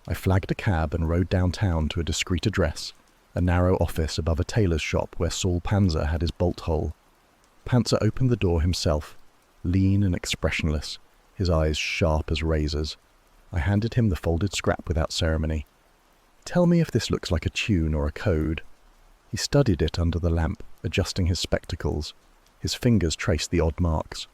I flagged a cab and rode downtown to a discreet address, a narrow office above a tailor's shop where Saul Panzer had his bolt hole. Panzer opened the door himself, lean and expressionless, his eyes sharp as razors. I handed him the folded scrap without ceremony. "Tell me if this looks like a tune or a code." He studied it under the lamp, adjusting his spectacles. His fingers traced the odd marks.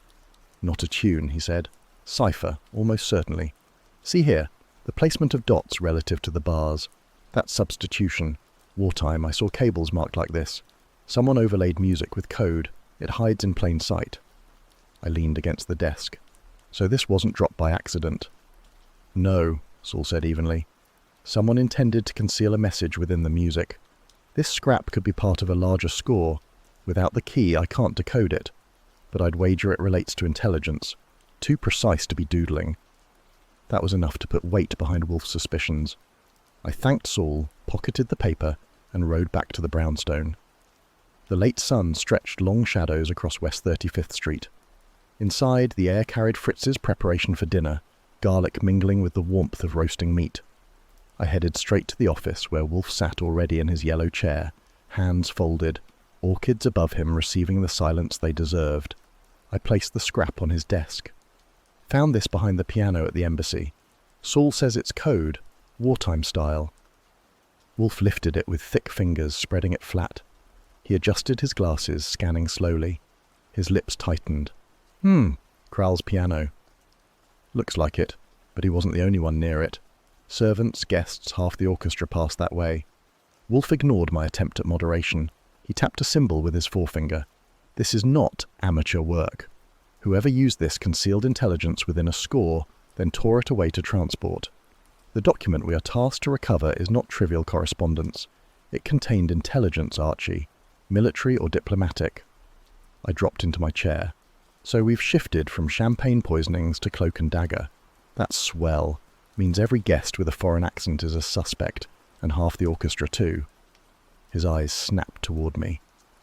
"Not a tune," he said. "Cipher, almost certainly. See here, the placement of dots relative to the bars. That's substitution. Wartime, I saw cables marked like this. Someone overlaid music with code. It hides in plain sight." I leaned against the desk. "So this wasn't dropped by accident?" "No," Saul said evenly. "Someone intended to conceal a message within the music. This scrap could be part of a larger score. Without the key, I can't decode it. But I'd wager it relates to intelligence. Too precise to be doodling." That was enough to put weight behind Wolfe's suspicions. I thanked Saul, pocketed the paper, and rode back to the brownstone. The late sun stretched long shadows across West 35th Street. Inside, the air carried Fritz's preparation for dinner, garlic mingling with the warmth of roasting meat. I headed straight to the office where Wolfe sat already in his yellow chair, hands folded, orchids above him receiving the silence they deserved. I placed the scrap on his desk. "Found this behind the piano at the embassy. Saul says it's code, wartime style." Wolfe lifted it with thick fingers, spreading it flat. He adjusted his glasses, scanning slowly. His lips tightened. Kral's piano. Looks like it, but he wasn't the only one near it. Servants, guests, half the orchestra passed that way. Wolfe ignored my attempt at moderation. He tapped a symbol with his forefinger. "This is not amateur work. Whoever used this concealed intelligence within a score, then tore it away to transport. The document we are tasked to recover is not trivial correspondence. It contained intelligence, Archie, military or diplomatic." I dropped into my chair. "So we've shifted from champagne poisonings to cloak and dagger. That's swell. Means every guest with a foreign accent is a suspect, and half the orchestra too." His eyes snapped toward me.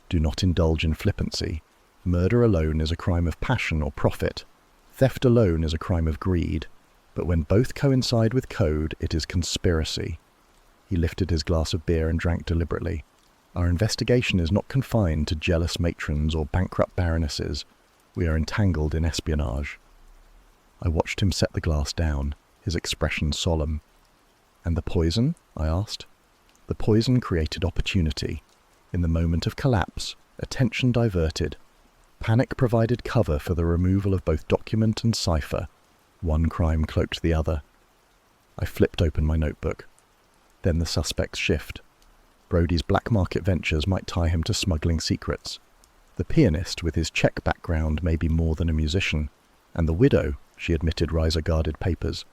"Do not indulge in flippancy. Murder alone is a crime of passion or profit. Theft alone is a crime of greed. But when both coincide with code, it is conspiracy." He lifted his glass of beer and drank deliberately. "Our investigation is not confined to jealous matrons or bankrupt baronesses. We are entangled in espionage." I watched him set the glass down, his expression solemn. "And the poison?" I asked. "The poison created opportunity. In the moment of collapse, attention diverted. Panic provided cover for the removal of both document and cipher. One crime cloaked the other." I flipped open my notebook. Then the suspect's shift. Brodie's black market ventures might tie him to smuggling secrets. The pianist, with his Czech background, may be more than a musician. And the widow, she admitted Reiser-guarded papers.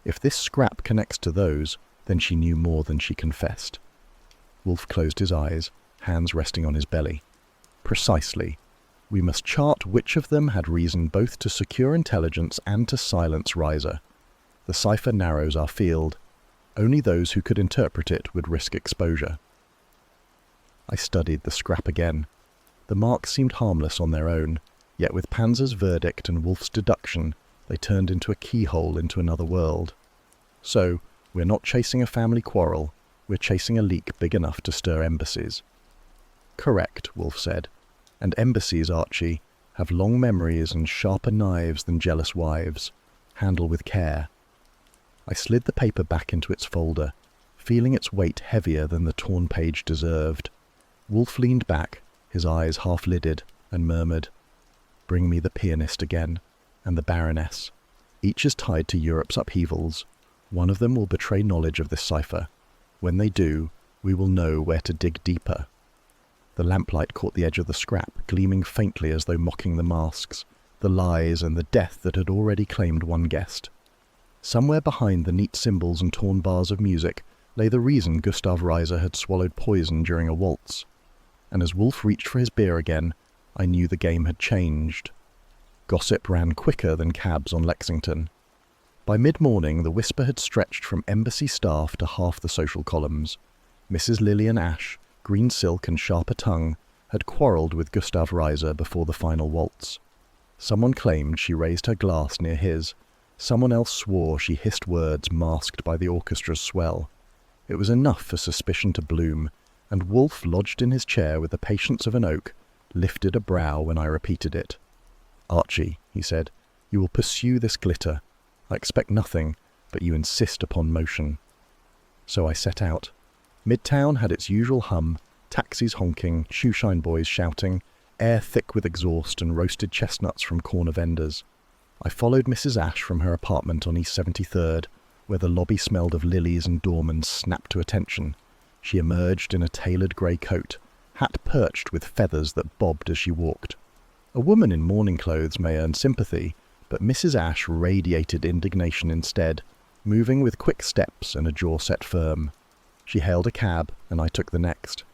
If this scrap connects to those, then she knew more than she confessed. Wolfe closed his eyes, hands resting on his belly. "Precisely. We must chart which of them had reason both to secure intelligence and to silence Reiser. The cipher narrows our field. Only those who could interpret it would risk exposure." I studied the scrap again. The marks seemed harmless on their own, yet with Panzer's verdict and Wolfe's deduction, they turned into a keyhole into another world. "So, we're not chasing a family quarrel, we're chasing a leak big enough to stir embassies." "Correct," Wolfe said. "And embassies, Archie, have long memories and sharper knives than jealous wives. Handle with care." I slid the paper back into its folder, feeling its weight heavier than the torn page deserved. Wolfe leaned back, his eyes half-lidded, and murmured, "Bring me the pianist again, and the Baroness. Each is tied to Europe's upheavals. One of them will betray knowledge of this cipher. When they do, we will know where to dig deeper." The lamplight caught the edge of the scrap, gleaming faintly as though mocking the masks, the lies and the death that had already claimed one guest. Somewhere behind the neat symbols and torn bars of music lay the reason Gustav Reiser had swallowed poison during a waltz. And as Wolfe reached for his beer again, I knew the game had changed. Gossip ran quicker than cabs on Lexington. By mid-morning, the whisper had stretched from embassy staff to half the social columns. Mrs. Lillian Ash, green silk and sharper tongue, had quarrelled with Gustav Reiser before the final waltz. Someone claimed she raised her glass near his, Someone else swore she hissed words masked by the orchestra's swell. It was enough for suspicion to bloom, and Wolfe, lodged in his chair with the patience of an oak, lifted a brow when I repeated it. "Archie," he said, "you will pursue this glitter. I expect nothing, but you insist upon motion." So I set out. Midtown had its usual hum, taxis honking, shoeshine boys shouting, air thick with exhaust and roasted chestnuts from corner vendors. I followed Mrs. Ashe from her apartment on East 73rd, where the lobby smelled of lilies and dormans snapped to attention. She emerged in a tailored grey coat, hat perched with feathers that bobbed as she walked. A woman in mourning clothes may earn sympathy, but Mrs. Ashe radiated indignation instead, moving with quick steps and a jaw set firm. She hailed a cab, and I took the next.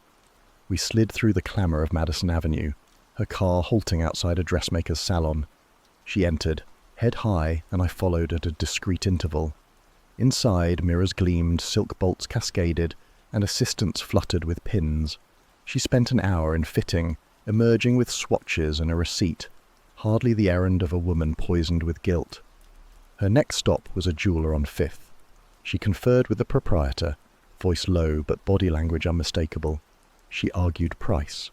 We slid through the clamour of Madison Avenue, her car halting outside a dressmaker's salon. She entered, head high, and I followed at a discreet interval. Inside, mirrors gleamed, silk bolts cascaded, and assistants fluttered with pins. She spent an hour in fitting, emerging with swatches and a receipt, hardly the errand of a woman poisoned with guilt. Her next stop was a jeweller on Fifth. She conferred with the proprietor, voice low but body language unmistakable. She argued price.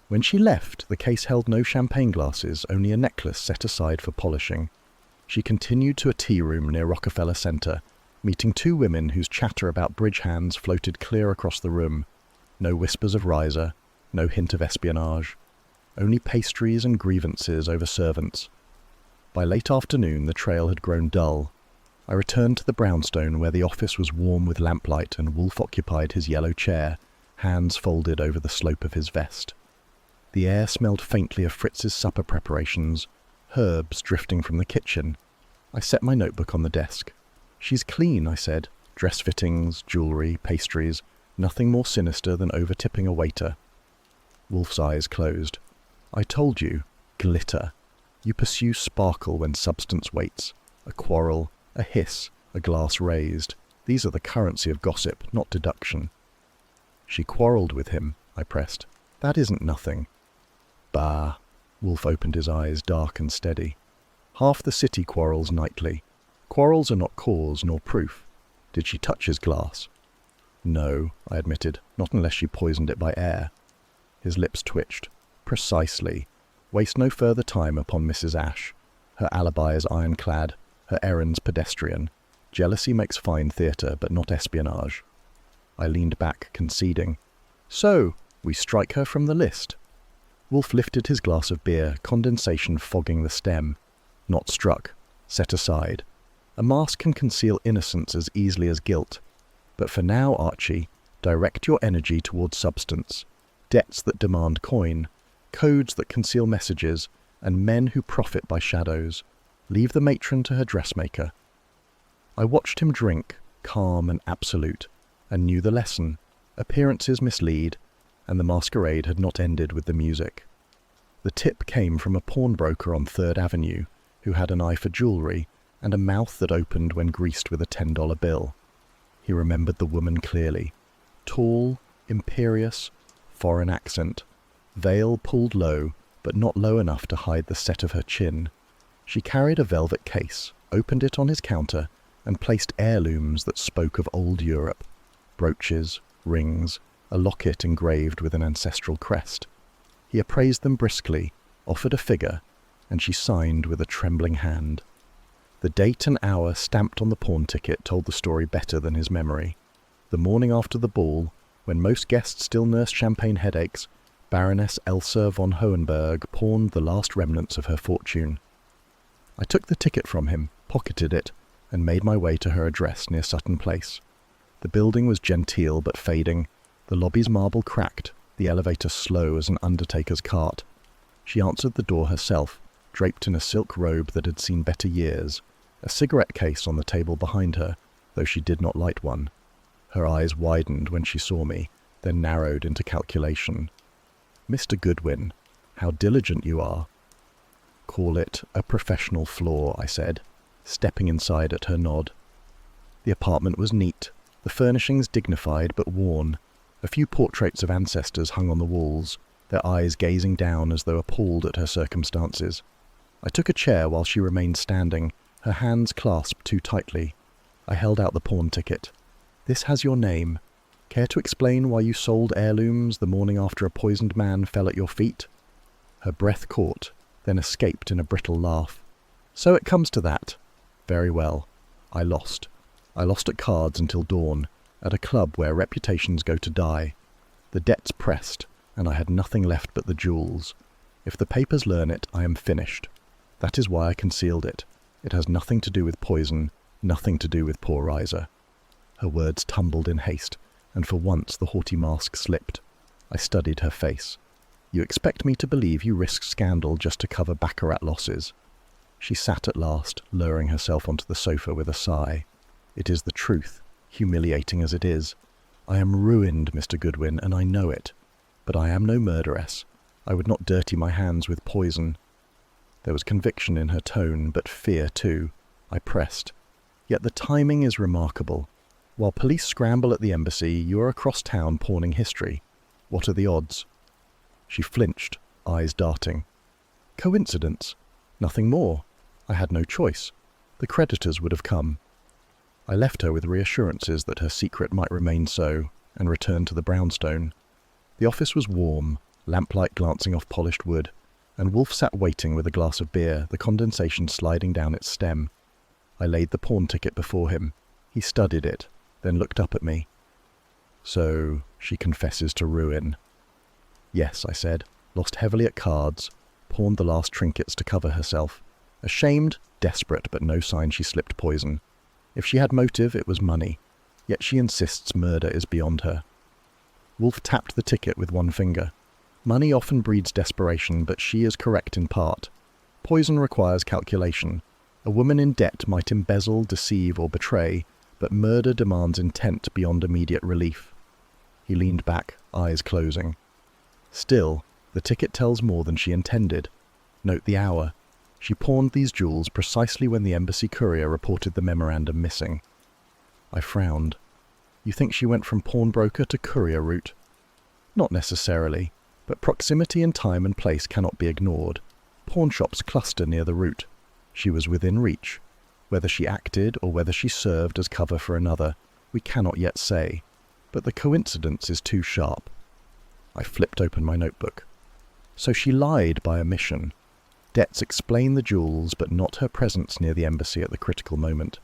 When she left, the case held no champagne glasses, only a necklace set aside for polishing. She continued to a tea room near Rockefeller Center, meeting two women whose chatter about bridge hands floated clear across the room. No whispers of riser, no hint of espionage. Only pastries and grievances over servants. By late afternoon, the trail had grown dull. I returned to the brownstone where the office was warm with lamplight and Wolfe occupied his yellow chair, hands folded over the slope of his vest. The air smelled faintly of Fritz's supper preparations, herbs drifting from the kitchen. I set my notebook on the desk. "She's clean," I said. "Dress fittings, jewellery, pastries, nothing more sinister than over-tipping a waiter." Wolfe's eyes closed. "I told you, glitter. You pursue sparkle when substance waits. A quarrel, a hiss, a glass raised. These are the currency of gossip, not deduction." "She quarrelled with him," I pressed. "That isn't nothing." "Bah." Wolfe opened his eyes, dark and steady. "Half the city quarrels nightly. Quarrels are not cause nor proof. Did she touch his glass?" "No," I admitted, "not unless she poisoned it by air." His lips twitched. "Precisely. Waste no further time upon Mrs. Ashe. Her alibi is ironclad, her errands pedestrian. Jealousy makes fine theatre, but not espionage." I leaned back, conceding. "So, we strike her from the list." Wolfe lifted his glass of beer, condensation fogging the stem. "Not struck. Set aside. A mask can conceal innocence as easily as guilt. But for now, Archie, direct your energy towards substance. Debts that demand coin, codes that conceal messages, and men who profit by shadows. Leave the matron to her dressmaker." I watched him drink, calm and absolute, and knew the lesson. Appearances mislead, and the masquerade had not ended with the music. The tip came from a pawnbroker on 3rd Avenue, who had an eye for jewellery and a mouth that opened when greased with a $10 bill. He remembered the woman clearly. Tall, imperious, foreign accent, veil pulled low, but not low enough to hide the set of her chin. She carried a velvet case, opened it on his counter, and placed heirlooms that spoke of old Europe. Brooches, rings, a locket engraved with an ancestral crest. He appraised them briskly, offered a figure, and she signed with a trembling hand. The date and hour stamped on the pawn ticket told the story better than his memory. The morning after the ball, when most guests still nursed champagne headaches, Baroness Elsa von Hohenberg pawned the last remnants of her fortune. I took the ticket from him, pocketed it, and made my way to her address near Sutton Place. The building was genteel but fading, the lobby's marble cracked, the elevator slow as an undertaker's cart. She answered the door herself, draped in a silk robe that had seen better years, a cigarette case on the table behind her, though she did not light one. Her eyes widened when she saw me, then narrowed into calculation. "Mr. Goodwin, how diligent you are." "Call it a professional flaw," I said, stepping inside at her nod. The apartment was neat, the furnishings dignified but worn. A few portraits of ancestors hung on the walls, their eyes gazing down as though appalled at her circumstances. I took a chair while she remained standing, Her hands clasped too tightly. I held out the pawn ticket. "This has your name. Care to explain why you sold heirlooms the morning after a poisoned man fell at your feet?" Her breath caught, then escaped in a brittle laugh. "So it comes to that. Very well. I lost. I lost at cards until dawn, at a club where reputations go to die. The debts pressed, and I had nothing left but the jewels. If the papers learn it, I am finished. That is why I concealed it. It has nothing to do with poison, nothing to do with poor Riser." Her words tumbled in haste, and for once the haughty mask slipped. I studied her face. "You expect me to believe you risked scandal just to cover baccarat losses?" She sat at last, lowering herself onto the sofa with a sigh. "It is the truth, humiliating as it is. I am ruined, Mr. Goodwin, and I know it. But I am no murderess. I would not dirty my hands with poison." There was conviction in her tone, but fear too. I pressed. "Yet the timing is remarkable. While police scramble at the embassy, you are across town pawning history. What are the odds?" She flinched, eyes darting. "Coincidence. Nothing more. I had no choice. The creditors would have come." I left her with reassurances that her secret might remain so, and returned to the brownstone. The office was warm, lamplight glancing off polished wood, and Wolfe sat waiting with a glass of beer, the condensation sliding down its stem. I laid the pawn ticket before him. He studied it, then looked up at me. "So, she confesses to ruin." "Yes," I said. "Lost heavily at cards, pawned the last trinkets to cover herself. Ashamed, desperate, but no sign she slipped poison. If she had motive, it was money. Yet she insists murder is beyond her." Wolfe tapped the ticket with one finger. "Money often breeds desperation, but she is correct in part. Poison requires calculation. A woman in debt might embezzle, deceive, or betray, but murder demands intent beyond immediate relief." He leaned back, eyes closing. "Still, the ticket tells more than she intended. Note the hour. She pawned these jewels precisely when the embassy courier reported the memorandum missing." I frowned. "You think she went from pawnbroker to courier route?" "Not necessarily, but proximity in time and place cannot be ignored. Pawnshops cluster near the route. She was within reach. Whether she acted or whether she served as cover for another, we cannot yet say, but the coincidence is too sharp." I flipped open my notebook. "So she lied by omission. Debts explain the jewels, but not her presence near the embassy at the critical moment."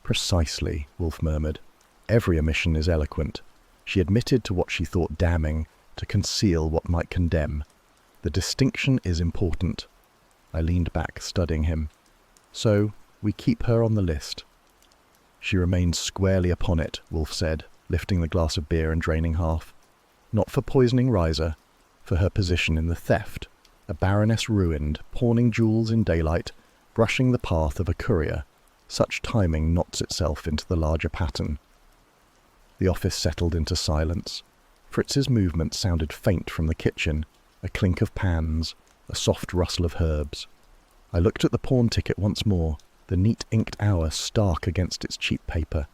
"Precisely," Wolfe murmured. "Every omission is eloquent. She admitted to what she thought damning, to conceal what might condemn. The distinction is important." I leaned back, studying him. "So, we keep her on the list." "She remains squarely upon it," Wolfe said, lifting the glass of beer and draining half. "Not for poisoning Riser, for her position in the theft. A baroness ruined, pawning jewels in daylight, brushing the path of a courier. Such timing knots itself into the larger pattern." The office settled into silence. Fritz's movements sounded faint from the kitchen, a clink of pans, a soft rustle of herbs. I looked at the pawn ticket once more, the neat inked hour stark against its cheap paper.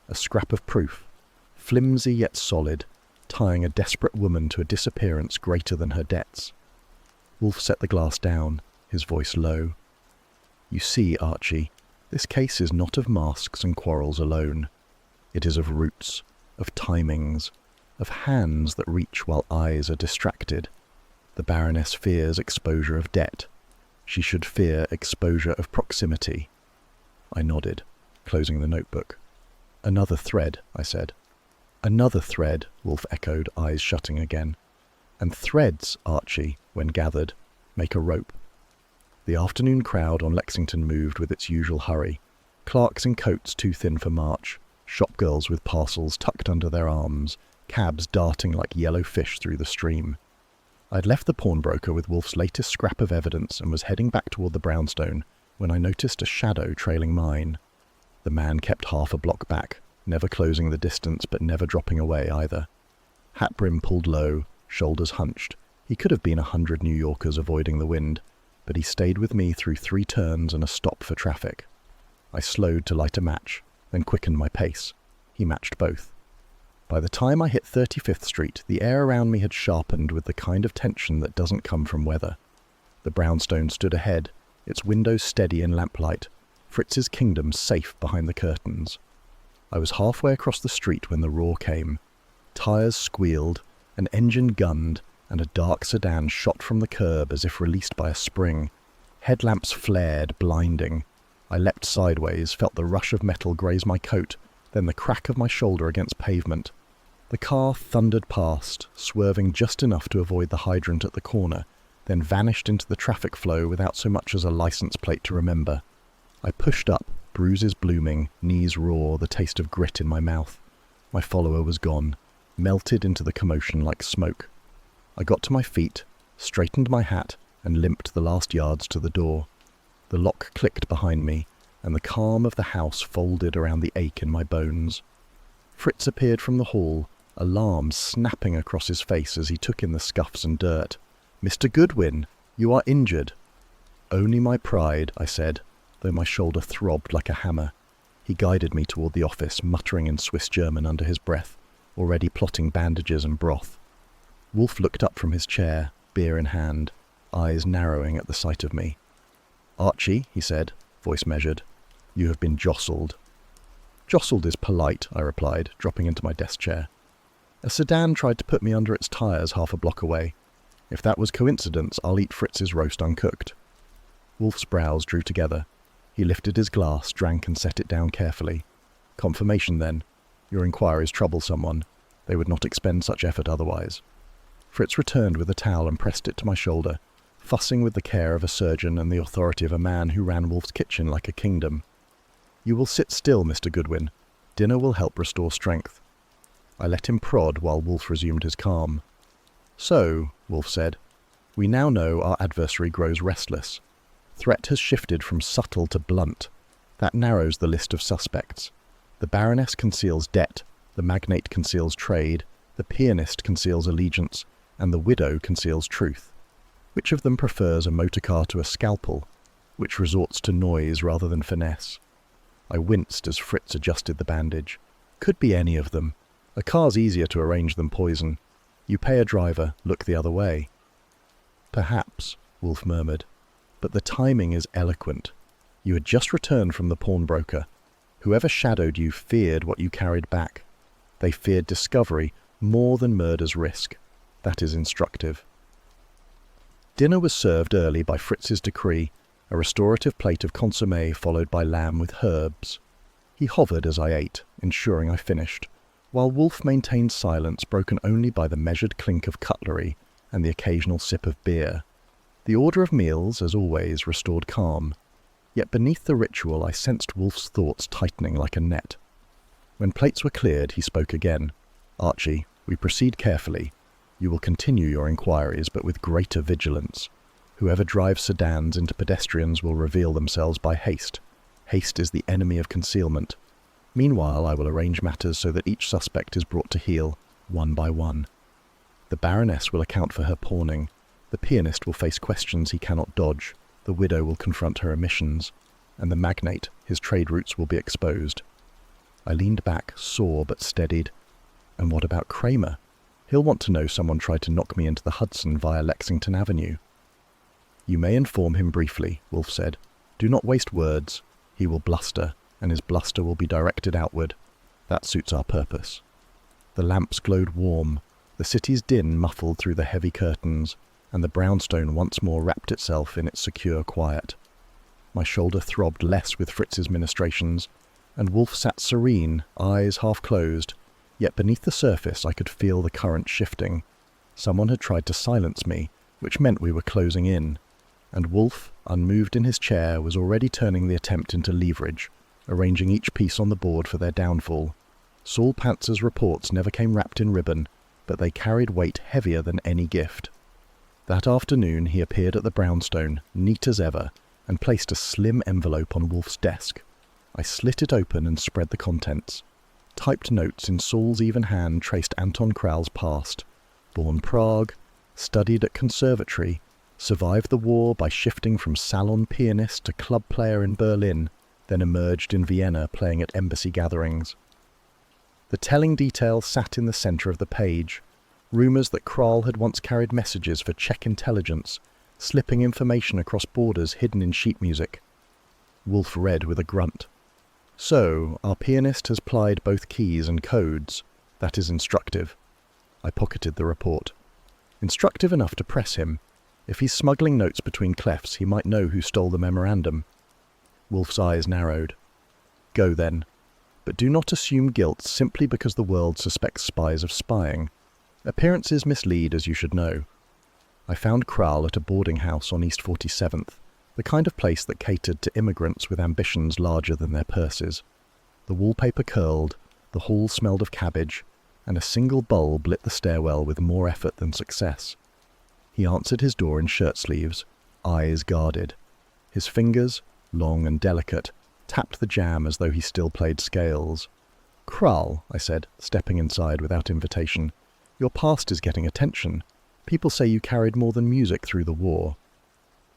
A scrap of proof, flimsy yet solid, tying a desperate woman to a disappearance greater than her debts. Wolfe set the glass down, his voice low. "You see, Archie, this case is not of masks and quarrels alone. It is of roots, of timings, of hands that reach while eyes are distracted. The Baroness fears exposure of debt. She should fear exposure of proximity." I nodded, closing the notebook. "Another thread," I said. "Another thread," Wolfe echoed, eyes shutting again. "And threads, Archie, when gathered, make a rope." The afternoon crowd on Lexington moved with its usual hurry. Clerks in coats too thin for march, shopgirls with parcels tucked under their arms, cabs darting like yellow fish through the stream. I'd left the pawnbroker with Wolfe's latest scrap of evidence and was heading back toward the brownstone when I noticed a shadow trailing mine. The man kept half a block back, never closing the distance but never dropping away either. Hat brim pulled low, shoulders hunched. He could have been 100 New Yorkers avoiding the wind, but he stayed with me through 3 turns and a stop for traffic. I slowed to light a match, then quickened my pace. He matched both. By the time I hit 35th Street, the air around me had sharpened with the kind of tension that doesn't come from weather. The brownstone stood ahead, its windows steady in lamplight, Fritz's kingdom safe behind the curtains. I was halfway across the street when the roar came. Tires squealed, an engine gunned, and a dark sedan shot from the curb as if released by a spring. Headlamps flared, blinding. I leapt sideways, felt the rush of metal graze my coat, then the crack of my shoulder against pavement. The car thundered past, swerving just enough to avoid the hydrant at the corner, then vanished into the traffic flow without so much as a license plate to remember. I pushed up, bruises blooming, knees raw, the taste of grit in my mouth. My follower was gone, melted into the commotion like smoke. I got to my feet, straightened my hat, and limped the last yards to the door. The lock clicked behind me, and the calm of the house folded around the ache in my bones. Fritz appeared from the hall, alarm snapping across his face as he took in the scuffs and dirt. "Mr. Goodwin, you are injured." "Only my pride," I said, though my shoulder throbbed like a hammer. He guided me toward the office, muttering in Swiss German under his breath, already plotting bandages and broth. Wolfe looked up from his chair, beer in hand, eyes narrowing at the sight of me. "Archie," he said, voice measured, "you have been jostled." "Jostled is polite," I replied, dropping into my desk chair. "A sedan tried to put me under its tires half a block away. If that was coincidence, I'll eat Fritz's roast uncooked." Wolfe's brows drew together. He lifted his glass, drank and set it down carefully. "Confirmation, then. Your inquiries trouble someone. They would not expend such effort otherwise." Fritz returned with a towel and pressed it to my shoulder, fussing with the care of a surgeon and the authority of a man who ran Wolfe's kitchen like a kingdom. "You will sit still, Mr. Goodwin. Dinner will help restore strength." I let him prod while Wolfe resumed his calm. "So," Wolfe said, "we now know our adversary grows restless. Threat has shifted from subtle to blunt. That narrows the list of suspects. The Baroness conceals debt, the magnate conceals trade, the pianist conceals allegiance, and the widow conceals truth. Which of them prefers a motorcar to a scalpel? Which resorts to noise rather than finesse?" I winced as Fritz adjusted the bandage. "Could be any of them. A car's easier to arrange than poison. You pay a driver, look the other way." "Perhaps," Wolfe murmured, "but the timing is eloquent. You had just returned from the pawnbroker. Whoever shadowed you feared what you carried back. They feared discovery more than murder's risk. That is instructive." Dinner was served early by Fritz's decree, a restorative plate of consommé followed by lamb with herbs. He hovered as I ate, ensuring I finished, while Wolfe maintained silence broken only by the measured clink of cutlery and the occasional sip of beer. The order of meals, as always, restored calm. Yet beneath the ritual I sensed Wolfe's thoughts tightening like a net. When plates were cleared, he spoke again. "Archie, we proceed carefully. You will continue your inquiries, but with greater vigilance. Whoever drives sedans into pedestrians will reveal themselves by haste. Haste is the enemy of concealment. Meanwhile, I will arrange matters so that each suspect is brought to heel, one by one. The Baroness will account for her pawning. The pianist will face questions he cannot dodge. The widow will confront her omissions. And the magnate, his trade routes will be exposed." I leaned back, sore but steadied. "And what about Kramer? He'll want to know someone tried to knock me into the Hudson via Lexington Avenue." "You may inform him briefly," Wolfe said. "Do not waste words. He will bluster, and his bluster will be directed outward. That suits our purpose." The lamps glowed warm, the city's din muffled through the heavy curtains, and the brownstone once more wrapped itself in its secure quiet. My shoulder throbbed less with Fritz's ministrations, and Wolfe sat serene, eyes half closed, yet beneath the surface I could feel the current shifting. Someone had tried to silence me, which meant we were closing in, and Wolfe, unmoved in his chair, was already turning the attempt into leverage, arranging each piece on the board for their downfall. Saul Pantzer's reports never came wrapped in ribbon, but they carried weight heavier than any gift. That afternoon he appeared at the brownstone, neat as ever, and placed a slim envelope on Wolfe's desk. I slit it open and spread the contents. Typed notes in Saul's even hand traced Anton Kral's past. Born Prague, studied at conservatory, survived the war by shifting from salon pianist to club player in Berlin, then emerged in Vienna playing at embassy gatherings. The telling detail sat in the centre of the page. Rumours that Kral had once carried messages for Czech intelligence, slipping information across borders hidden in sheet music. Wolfe read with a grunt. So, our pianist has plied both keys and codes. That is instructive. I pocketed the report. Instructive enough to press him. If he's smuggling notes between clefs, he might know who stole the memorandum. Wolfe's eyes narrowed. Go then. But do not assume guilt simply because the world suspects spies of spying. Appearances mislead, as you should know. I found Kral at a boarding house on East 47th, the kind of place that catered to immigrants with ambitions larger than their purses. The wallpaper curled, the hall smelled of cabbage, and a single bulb lit the stairwell with more effort than success. He answered his door in shirt sleeves, eyes guarded. His fingers, long and delicate, tapped the jamb as though he still played scales. Kral, I said, stepping inside without invitation, your past is getting attention. People say you carried more than music through the war.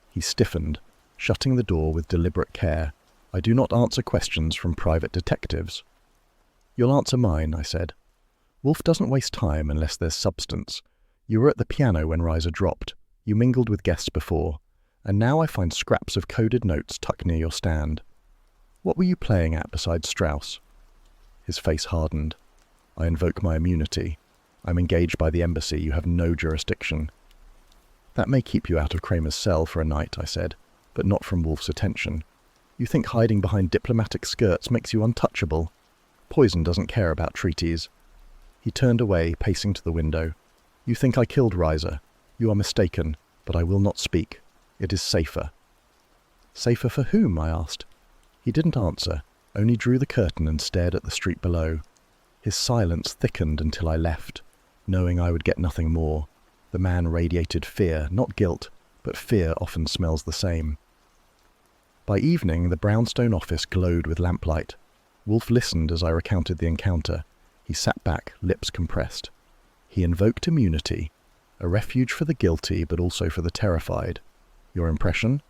He stiffened, shutting the door with deliberate care. I do not answer questions from private detectives. You'll answer mine, I said. Wolfe doesn't waste time unless there's substance. You were at the piano when Riser dropped. You mingled with guests before. And now I find scraps of coded notes tucked near your stand. What were you playing at besides Strauss? His face hardened. I invoke my immunity. I'm engaged by the embassy. You have no jurisdiction. That may keep you out of Kramer's cell for a night, I said, but not from Wolfe's attention. You think hiding behind diplomatic skirts makes you untouchable? Poison doesn't care about treaties. He turned away, pacing to the window. You think I killed Riser. You are mistaken, but I will not speak. It is safer. Safer for whom? I asked. He didn't answer, only drew the curtain and stared at the street below. His silence thickened until I left, knowing I would get nothing more. The man radiated fear, not guilt, but fear often smells the same. By evening, the brownstone office glowed with lamplight. Wolfe listened as I recounted the encounter. He sat back, lips compressed. He invoked immunity, a refuge for the guilty but also for the terrified. Your impression?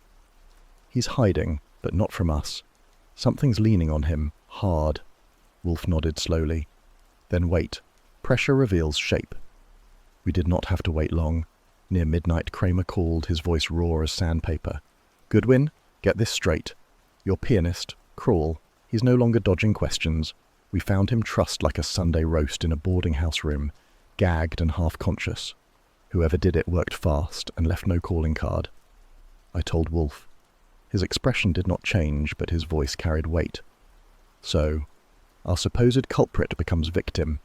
He's hiding, but not from us. Something's leaning on him, hard. Wolfe nodded slowly. Then wait. Pressure reveals shape. We did not have to wait long. Near midnight, Kramer called, his voice raw as sandpaper. Goodwin, get this straight. Your pianist, Kral, he's no longer dodging questions. We found him trussed like a Sunday roast in a boarding house room, gagged and half-conscious. Whoever did it worked fast and left no calling card. I told Wolfe. His expression did not change, but his voice carried weight. So, our supposed culprit becomes victim.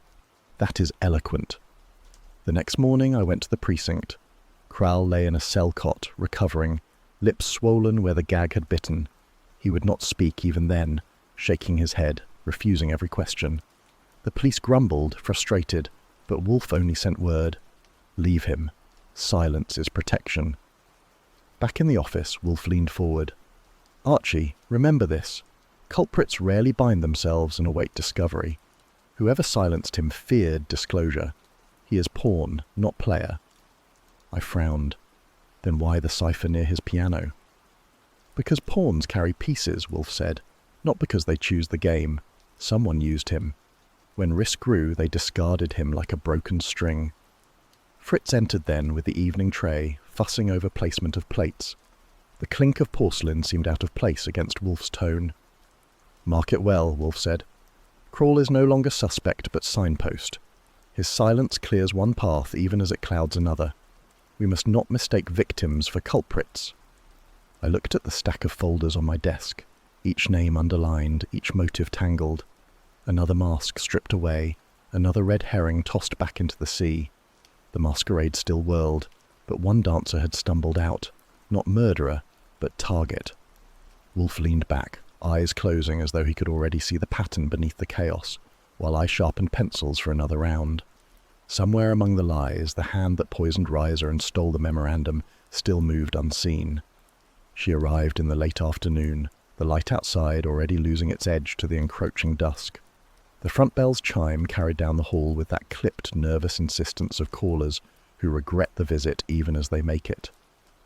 That is eloquent. The next morning I went to the precinct. Kral lay in a cell cot, recovering, lips swollen where the gag had bitten. He would not speak even then, shaking his head, refusing every question. The police grumbled, frustrated, but Wolfe only sent word. Leave him. Silence is protection. Back in the office, Wolfe leaned forward. Archie, remember this. Culprits rarely bind themselves and await discovery. Whoever silenced him feared disclosure. He is pawn, not player. I frowned. Then why the cipher near his piano? Because pawns carry pieces, Wolfe said, not because they choose the game. Someone used him. When risk grew, they discarded him like a broken string. Fritz entered then with the evening tray, fussing over placement of plates. The clink of porcelain seemed out of place against Wolfe's tone. Mark it well, Wolfe said. Kral is no longer suspect but signpost. His silence clears one path even as it clouds another. We must not mistake victims for culprits. I looked at the stack of folders on my desk, each name underlined, each motive tangled. Another mask stripped away, another red herring tossed back into the sea. The masquerade still whirled, but one dancer had stumbled out, not murderer, but target. Wolfe leaned back, eyes closing as though he could already see the pattern beneath the chaos, while I sharpened pencils for another round. Somewhere among the lies, the hand that poisoned Riser and stole the memorandum still moved unseen. She arrived in the late afternoon, the light outside already losing its edge to the encroaching dusk. The front bell's chime carried down the hall with that clipped, nervous insistence of callers who regret the visit even as they make it.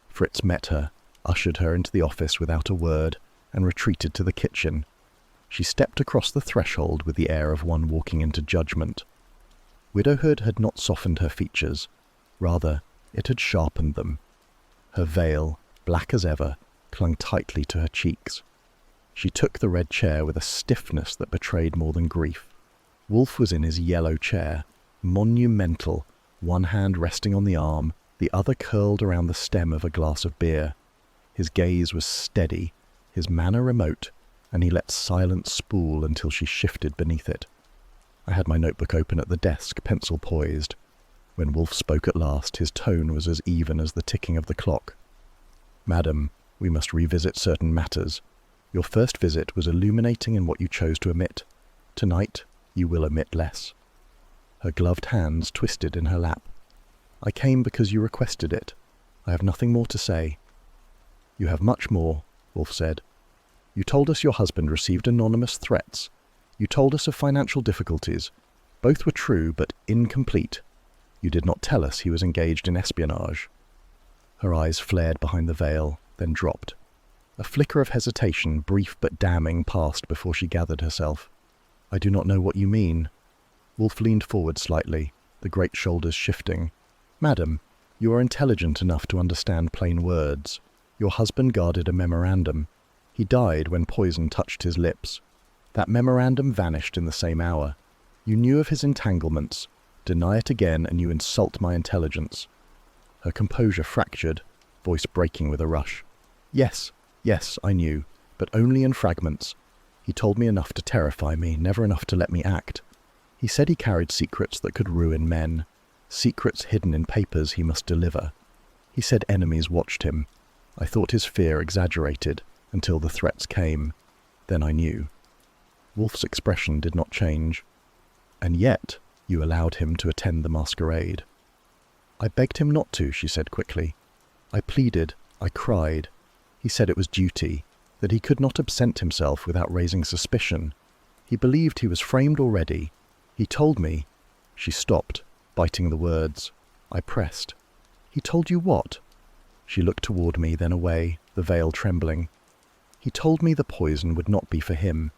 Fritz met her, ushered her into the office without a word, and retreated to the kitchen. She stepped across the threshold with the air of one walking into judgment. Widowhood had not softened her features. Rather, it had sharpened them. Her veil, black as ever, clung tightly to her cheeks. She took the red chair with a stiffness that betrayed more than grief. Wolfe was in his yellow chair, monumental, one hand resting on the arm, the other curled around the stem of a glass of beer. His gaze was steady, his manner remote, and he let silence spool until she shifted beneath it. I had my notebook open at the desk, pencil poised. When Wolfe spoke at last, his tone was as even as the ticking of the clock. "Madam, we must revisit certain matters. Your first visit was illuminating in what you chose to omit. Tonight, you will omit less." Her gloved hands twisted in her lap. "I came because you requested it. I have nothing more to say." "You have much more," Wolfe said. "You told us your husband received anonymous threats. You told us of financial difficulties. Both were true, but incomplete. You did not tell us he was engaged in espionage." Her eyes flared behind the veil, then dropped. A flicker of hesitation, brief but damning, passed before she gathered herself. "I do not know what you mean." Wolfe leaned forward slightly, the great shoulders shifting. "Madam, you are intelligent enough to understand plain words. Your husband guarded a memorandum. He died when poison touched his lips. That memorandum vanished in the same hour. You knew of his entanglements. Deny it again and you insult my intelligence." Her composure fractured, voice breaking with a rush. Yes, I knew, but only in fragments. He told me enough to terrify me, never enough to let me act. He said he carried secrets that could ruin men, secrets hidden in papers he must deliver. He said enemies watched him. I thought his fear exaggerated, until the threats came. Then I knew. Wolfe's expression did not change. "And yet, you allowed him to attend the masquerade." "I begged him not to," she said quickly. "I pleaded, I cried. He said it was duty, that he could not absent himself without raising suspicion. He believed he was framed already. He told me—" She stopped, biting the words. I pressed. "He told you what?" She looked toward me, then away, the veil trembling. "He told me the poison would not be for him.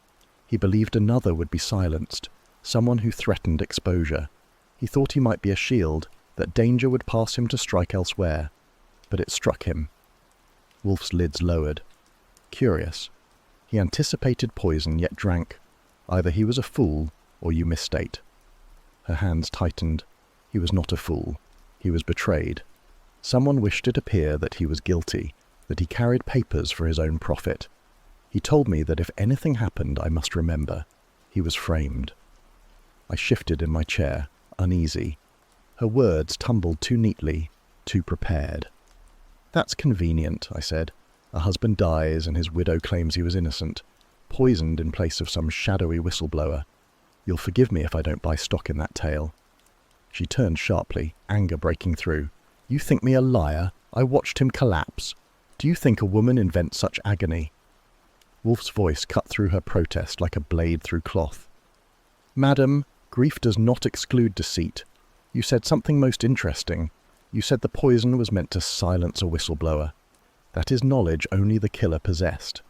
He believed another would be silenced, someone who threatened exposure. He thought he might be a shield, that danger would pass him to strike elsewhere. But it struck him." Wolfe's lids lowered. "Curious. He anticipated poison, yet drank. Either he was a fool, or you misstate." Her hands tightened. He was not a fool. He was betrayed. Someone wished it appear that he was guilty, that he carried papers for his own profit. He told me that if anything happened, I must remember. He was framed. I shifted in my chair, uneasy. Her words tumbled too neatly, too prepared. "That's convenient," I said. "A husband dies and his widow claims he was innocent, poisoned in place of some shadowy whistleblower. You'll forgive me if I don't buy stock in that tale." She turned sharply, anger breaking through. "You think me a liar? I watched him collapse. Do you think a woman invents such agony?" Wolfe's voice cut through her protest like a blade through cloth. "Madam, grief does not exclude deceit. You said something most interesting. You said the poison was meant to silence a whistleblower. That is knowledge only the killer possessed.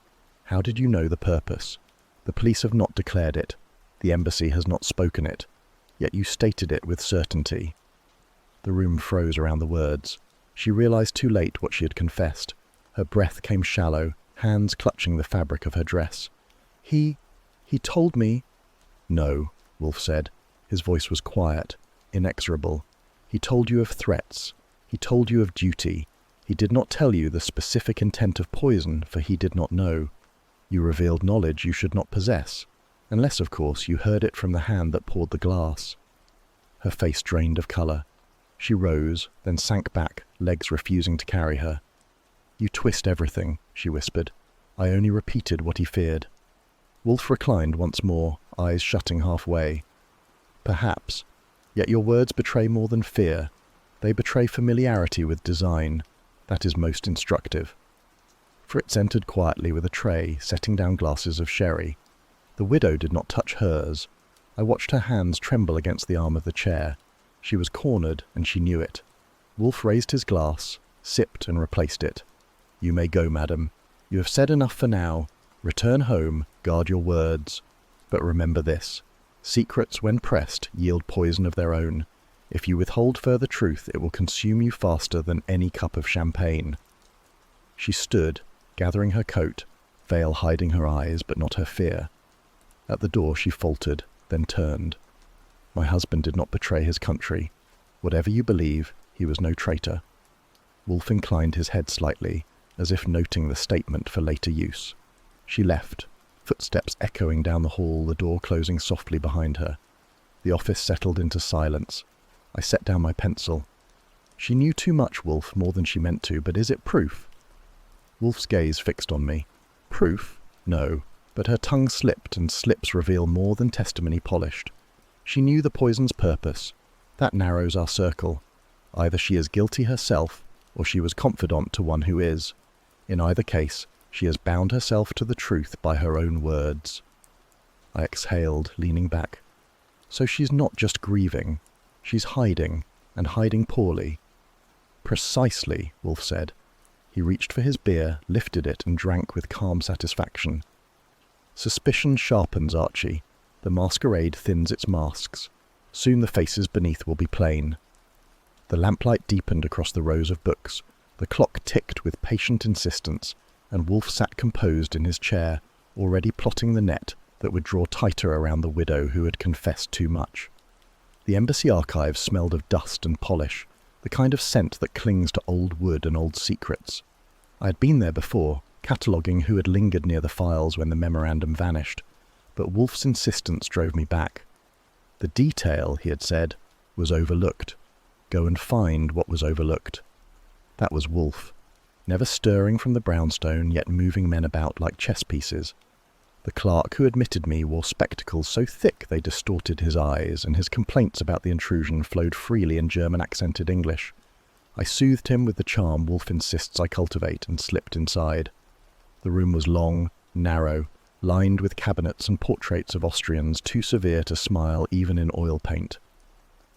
How did you know the purpose? The police have not declared it. The embassy has not spoken it. Yet you stated it with certainty." The room froze around the words. She realized too late what she had confessed. Her breath came shallow, hands clutching the fabric of her dress. He told me—" "No," Wolfe said. His voice was quiet, inexorable. "He told you of threats. He told you of duty. He did not tell you the specific intent of poison, for he did not know. You revealed knowledge you should not possess, unless, of course, you heard it from the hand that poured the glass." Her face drained of colour. She rose, then sank back, legs refusing to carry her. "You twist everything," she whispered. "I only repeated what he feared." Wolfe reclined once more, eyes shutting halfway. "Perhaps. Yet your words betray more than fear. They betray familiarity with design. That is most instructive." Fritz entered quietly with a tray, setting down glasses of sherry. The widow did not touch hers. I watched her hands tremble against the arm of the chair. She was cornered, and she knew it. Wolfe raised his glass, sipped and replaced it. "You may go, madam. You have said enough for now. Return home, guard your words. But remember this. Secrets, when pressed, yield poison of their own. If you withhold further truth, it will consume you faster than any cup of champagne." She stood, gathering her coat, veil hiding her eyes but not her fear. At the door she faltered, then turned. My husband did not betray his country. Whatever you believe, he was no traitor. Wolfe inclined his head slightly, as if noting the statement for later use. She left, footsteps echoing down the hall, the door closing softly behind her. The office settled into silence. I set down my pencil. She knew too much, Wolfe, more than she meant to, but is it proof? Wolfe's gaze fixed on me. Proof? No, but her tongue slipped, and slips reveal more than testimony polished. She knew the poison's purpose. That narrows our circle. Either she is guilty herself, or she was confidant to one who is. In either case, she has bound herself to the truth by her own words. I exhaled, leaning back. So she's not just grieving. She's hiding, and hiding poorly. Precisely, Wolfe said. He reached for his beer, lifted it, and drank with calm satisfaction. Suspicion sharpens, Archie. The masquerade thins its masks. Soon the faces beneath will be plain. The lamplight deepened across the rows of books. The clock ticked with patient insistence, and Wolfe sat composed in his chair, already plotting the net that would draw tighter around the widow who had confessed too much. The embassy archives smelled of dust and polish, the kind of scent that clings to old wood and old secrets. I had been there before, cataloguing who had lingered near the files when the memorandum vanished, but Wolfe's insistence drove me back. The detail, he had said, was overlooked. Go and find what was overlooked. That was Wolfe, never stirring from the brownstone, yet moving men about like chess pieces. The clerk who admitted me wore spectacles so thick they distorted his eyes, and his complaints about the intrusion flowed freely in German-accented English. I soothed him with the charm Wolfe insists I cultivate, and slipped inside. The room was long, narrow, lined with cabinets and portraits of Austrians too severe to smile even in oil paint.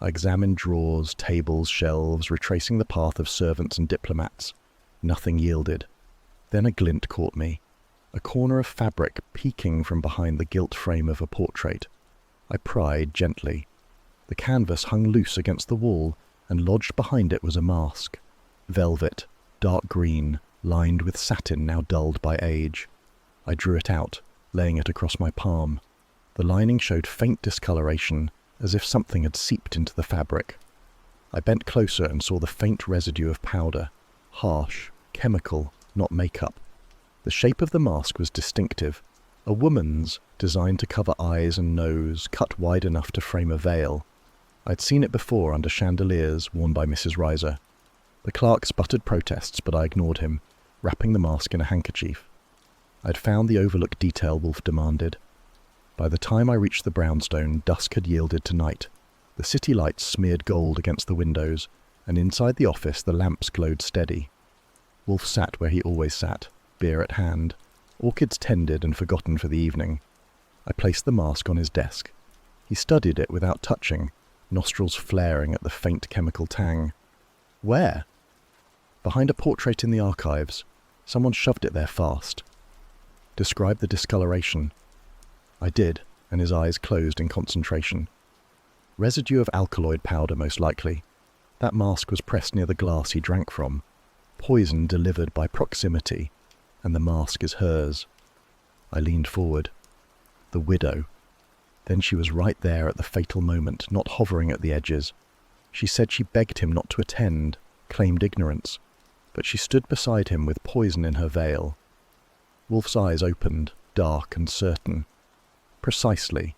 I examined drawers, tables, shelves, retracing the path of servants and diplomats. Nothing yielded. Then a glint caught me. A corner of fabric peeking from behind the gilt frame of a portrait. I pried gently. The canvas hung loose against the wall, and lodged behind it was a mask. Velvet, dark green, lined with satin now dulled by age. I drew it out, laying it across my palm. The lining showed faint discoloration, as if something had seeped into the fabric. I bent closer and saw the faint residue of powder. Harsh, chemical, not makeup. The shape of the mask was distinctive. A woman's, designed to cover eyes and nose, cut wide enough to frame a veil. I'd seen it before under chandeliers worn by Mrs. Reiser. The clerk sputtered protests, but I ignored him, wrapping the mask in a handkerchief. I'd found the overlooked detail Wolfe demanded. By the time I reached the brownstone, dusk had yielded to night. The city lights smeared gold against the windows, and inside the office the lamps glowed steady. Wolfe sat where he always sat, beer at hand, orchids tended and forgotten for the evening. I placed the mask on his desk. He studied it without touching, nostrils flaring at the faint chemical tang. Where? Behind a portrait in the archives. Someone shoved it there fast. Describe the discoloration. I did, and his eyes closed in concentration. Residue of alkaloid powder, most likely. That mask was pressed near the glass he drank from. Poison delivered by proximity, and the mask is hers. I leaned forward. The widow. Then she was right there at the fatal moment, not hovering at the edges. She said she begged him not to attend, claimed ignorance, but she stood beside him with poison in her veil. Wolfe's eyes opened, dark and certain. Precisely.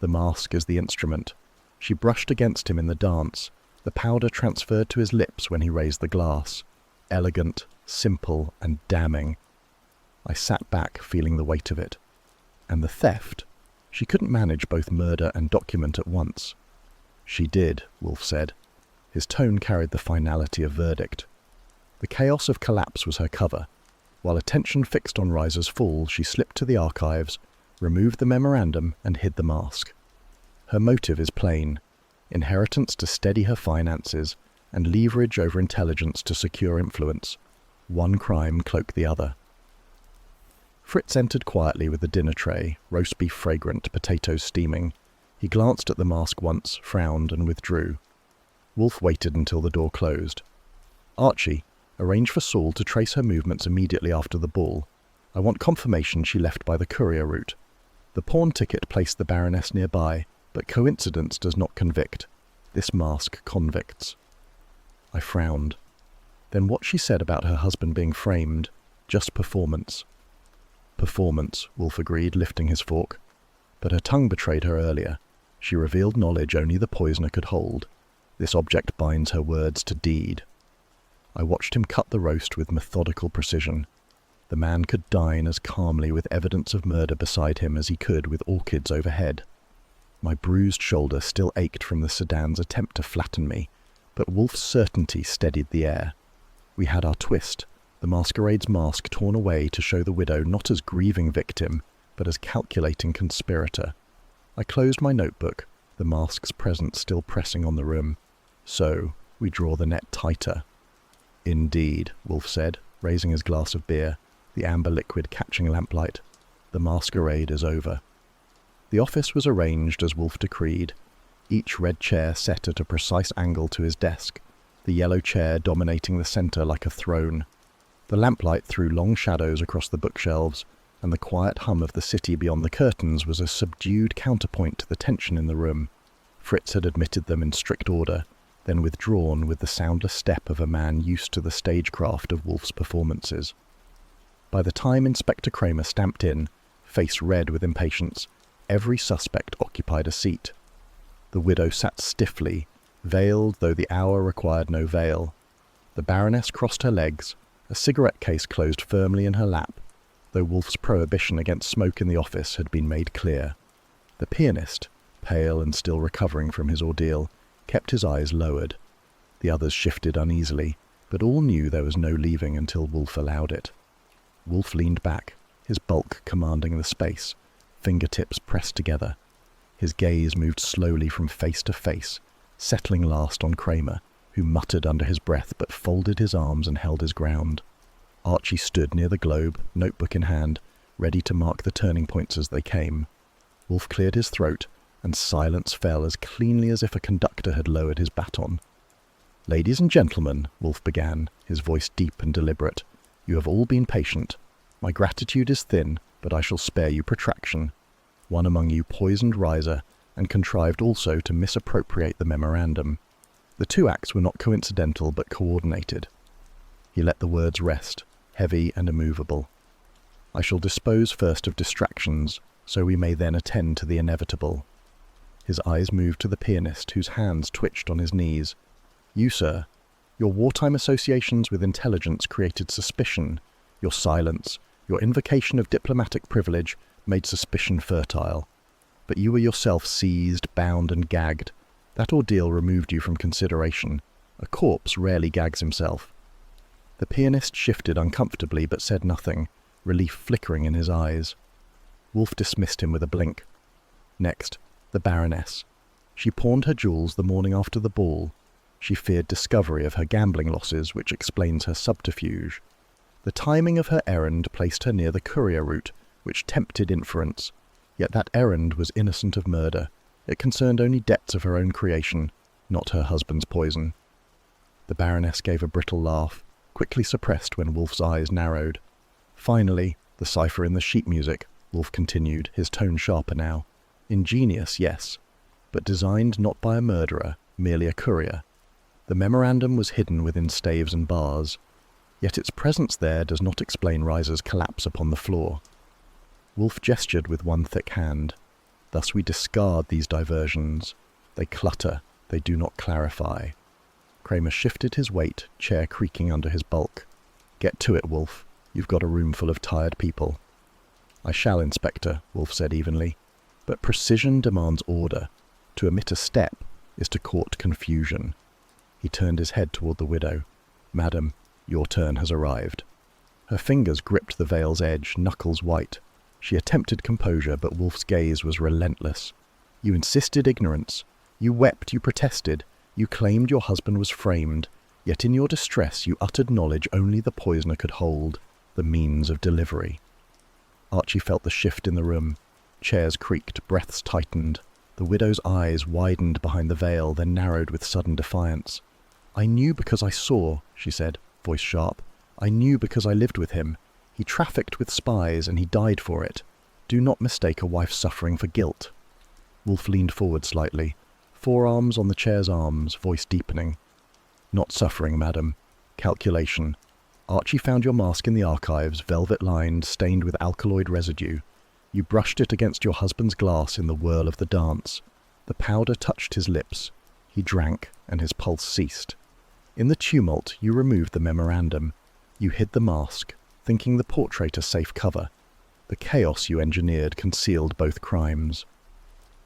The mask is the instrument. She brushed against him in the dance. The powder transferred to his lips when he raised the glass. Elegant, simple, and damning. I sat back, feeling the weight of it. And the theft? She couldn't manage both murder and document at once. She did, Wolfe said. His tone carried the finality of verdict. The chaos of collapse was her cover. While attention fixed on Reiser's fall, she slipped to the archives, removed the memorandum, and hid the mask. Her motive is plain. Inheritance to steady her finances, and leverage over intelligence to secure influence. One crime cloaked the other. Fritz entered quietly with the dinner tray, roast beef fragrant, potatoes steaming. He glanced at the mask once, frowned, and withdrew. Wolfe waited until the door closed. Archie, arrange for Saul to trace her movements immediately after the ball. I want confirmation she left by the courier route. The pawn ticket placed the Baroness nearby, but coincidence does not convict. This mask convicts. I frowned. Then what she said about her husband being framed, just performance. Performance, Wolfe agreed, lifting his fork. But her tongue betrayed her earlier. She revealed knowledge only the poisoner could hold. This object binds her words to deed. I watched him cut the roast with methodical precision. The man could dine as calmly with evidence of murder beside him as he could with orchids overhead. My bruised shoulder still ached from the sedan's attempt to flatten me, but Wolfe's certainty steadied the air. We had our twist, the masquerade's mask torn away to show the widow not as grieving victim, but as calculating conspirator. I closed my notebook, the mask's presence still pressing on the room. So, we draw the net tighter. Indeed, Wolfe said, raising his glass of beer, the amber liquid catching lamplight. The masquerade is over. The office was arranged as Wolfe decreed, each red chair set at a precise angle to his desk, the yellow chair dominating the centre like a throne. The lamplight threw long shadows across the bookshelves, and the quiet hum of the city beyond the curtains was a subdued counterpoint to the tension in the room. Fritz had admitted them in strict order, then withdrawn with the soundless step of a man used to the stagecraft of Wolfe's performances. By the time Inspector Kramer stamped in, face red with impatience, every suspect occupied a seat. The widow sat stiffly, veiled though the hour required no veil. The Baroness crossed her legs, a cigarette case closed firmly in her lap, though Wolfe's prohibition against smoke in the office had been made clear. The pianist, pale and still recovering from his ordeal, kept his eyes lowered. The others shifted uneasily, but all knew there was no leaving until Wolfe allowed it. Wolfe leaned back, his bulk commanding the space, fingertips pressed together. His gaze moved slowly from face to face, settling last on Kramer, who muttered under his breath but folded his arms and held his ground. Archie stood near the globe, notebook in hand, ready to mark the turning points as they came. Wolfe cleared his throat, and silence fell as cleanly as if a conductor had lowered his baton. "Ladies and gentlemen," Wolfe began, his voice deep and deliberate, "you have all been patient. My gratitude is thin, but I shall spare you protraction. One among you poisoned Riser, and contrived also to misappropriate the memorandum. The two acts were not coincidental but coordinated." He let the words rest, heavy and immovable. "I shall dispose first of distractions, so we may then attend to the inevitable." His eyes moved to the pianist, whose hands twitched on his knees. "You, sir, your wartime associations with intelligence created suspicion. Your silence, your invocation of diplomatic privilege, made suspicion fertile. But you were yourself seized, bound, and gagged. That ordeal removed you from consideration. A corpse rarely gags himself." The pianist shifted uncomfortably but said nothing, relief flickering in his eyes. Wolfe dismissed him with a blink. Next, the Baroness. She pawned her jewels the morning after the ball. She feared discovery of her gambling losses, which explains her subterfuge. The timing of her errand placed her near the courier route, which tempted inference. Yet that errand was innocent of murder. It concerned only debts of her own creation, not her husband's poison. The Baroness gave a brittle laugh, quickly suppressed when Wolfe's eyes narrowed. "Finally, the cipher in the sheet music," Wolfe continued, his tone sharper now. "Ingenious, yes, but designed not by a murderer, merely a courier. The memorandum was hidden within staves and bars, yet its presence there does not explain Riser's collapse upon the floor." Wolfe gestured with one thick hand. "Thus we discard these diversions. They clutter, they do not clarify." Kramer shifted his weight, chair creaking under his bulk. "Get to it, Wolfe. You've got a room full of tired people." "I shall, Inspector," Wolfe said evenly. "But precision demands order. To omit a step is to court confusion." He turned his head toward the widow. "Madam, your turn has arrived." Her fingers gripped the veil's edge, knuckles white. She attempted composure, but Wolfe's gaze was relentless. "You insisted ignorance. You wept, you protested. You claimed your husband was framed. Yet in your distress you uttered knowledge only the poisoner could hold, the means of delivery." Archie felt the shift in the room. Chairs creaked, breaths tightened. The widow's eyes widened behind the veil, then narrowed with sudden defiance. "I knew because I saw," she said, voice sharp. "I knew because I lived with him. He trafficked with spies and he died for it. Do not mistake a wife's suffering for guilt." Wolfe leaned forward slightly, forearms on the chair's arms, voice deepening. "Not suffering, madam. Calculation. Archie found your mask in the archives, velvet-lined, stained with alkaloid residue. You brushed it against your husband's glass in the whirl of the dance. The powder touched his lips. He drank, and his pulse ceased. In the tumult, you removed the memorandum. You hid the mask, thinking the portrait a safe cover. The chaos you engineered concealed both crimes."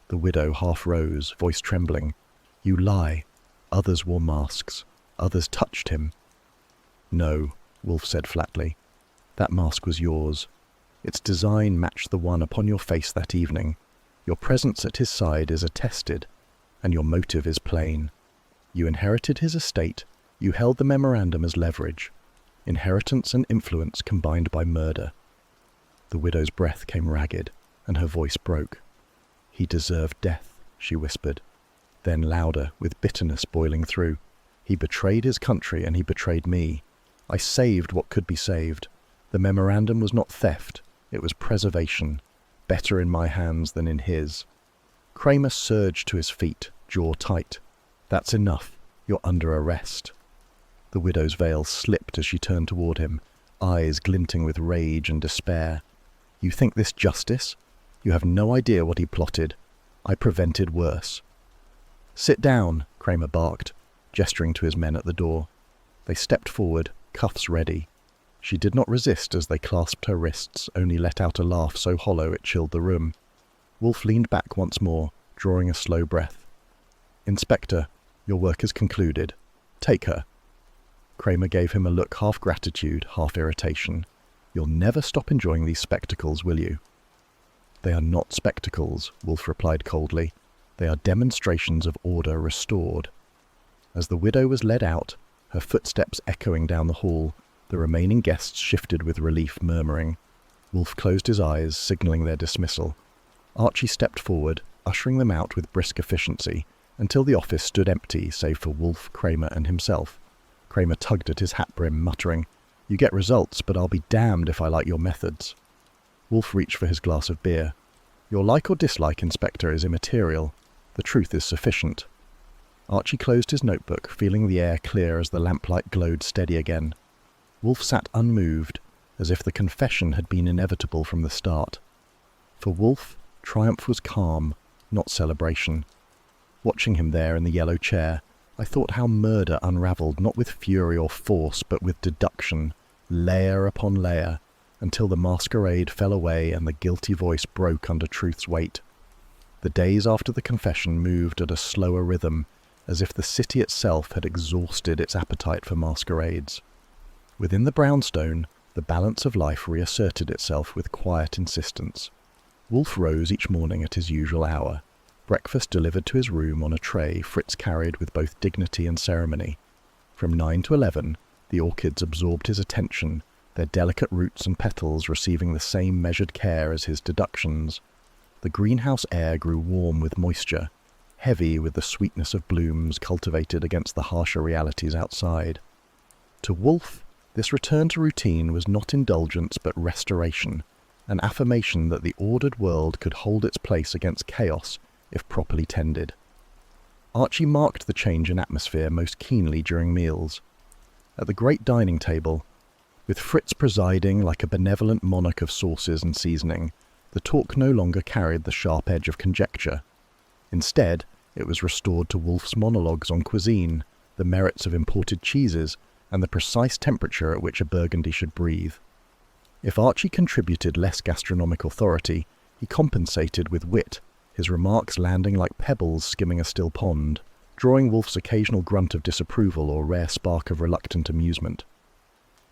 The widow half rose, voice trembling. "You lie. Others wore masks. Others touched him." "No," Wolfe said flatly. "That mask was yours. Its design matched the one upon your face that evening. Your presence at his side is attested, and your motive is plain. You inherited his estate. You held the memorandum as leverage. Inheritance and influence combined by murder." The widow's breath came ragged, and her voice broke. "He deserved death," she whispered. Then louder, with bitterness boiling through. "He betrayed his country and he betrayed me. I saved what could be saved. The memorandum was not theft, it was preservation. Better in my hands than in his." Kramer surged to his feet, jaw tight. "That's enough. You're under arrest." The widow's veil slipped as she turned toward him, eyes glinting with rage and despair. "You think this justice? You have no idea what he plotted. I prevented worse." "Sit down," Kramer barked, gesturing to his men at the door. They stepped forward, cuffs ready. She did not resist as they clasped her wrists, only let out a laugh so hollow it chilled the room. Wolfe leaned back once more, drawing a slow breath. "Inspector, your work is concluded. Take her." Kramer gave him a look half gratitude, half irritation. "You'll never stop enjoying these spectacles, will you?" "They are not spectacles," Wolfe replied coldly. "They are demonstrations of order restored." As the widow was led out, her footsteps echoing down the hall, the remaining guests shifted with relief, murmuring. Wolfe closed his eyes, signaling their dismissal. Archie stepped forward, ushering them out with brisk efficiency, until the office stood empty save for Wolfe, Kramer, and himself. Kramer tugged at his hat brim, muttering, "You get results, but I'll be damned if I like your methods." Wolfe reached for his glass of beer. "Your like or dislike, Inspector, is immaterial. The truth is sufficient." Archie closed his notebook, feeling the air clear as the lamplight glowed steady again. Wolfe sat unmoved, as if the confession had been inevitable from the start. For Wolfe, triumph was calm, not celebration. Watching him there in the yellow chair, I thought how murder unravelled not with fury or force, but with deduction, layer upon layer, until the masquerade fell away and the guilty voice broke under truth's weight. The days after the confession moved at a slower rhythm, as if the city itself had exhausted its appetite for masquerades. Within the brownstone, the balance of life reasserted itself with quiet insistence. Wolfe rose each morning at his usual hour. Breakfast delivered to his room on a tray Fritz carried with both dignity and ceremony. From 9 to 11, the orchids absorbed his attention, their delicate roots and petals receiving the same measured care as his deductions. The greenhouse air grew warm with moisture, heavy with the sweetness of blooms cultivated against the harsher realities outside. To Wolfe, this return to routine was not indulgence but restoration, an affirmation that the ordered world could hold its place against chaos if properly tended. Archie marked the change in atmosphere most keenly during meals. At the great dining table, with Fritz presiding like a benevolent monarch of sauces and seasoning, the talk no longer carried the sharp edge of conjecture. Instead, it was restored to Wolfe's monologues on cuisine, the merits of imported cheeses, and the precise temperature at which a Burgundy should breathe. If Archie contributed less gastronomic authority, he compensated with wit, his remarks landing like pebbles skimming a still pond, drawing Wolfe's occasional grunt of disapproval or rare spark of reluctant amusement.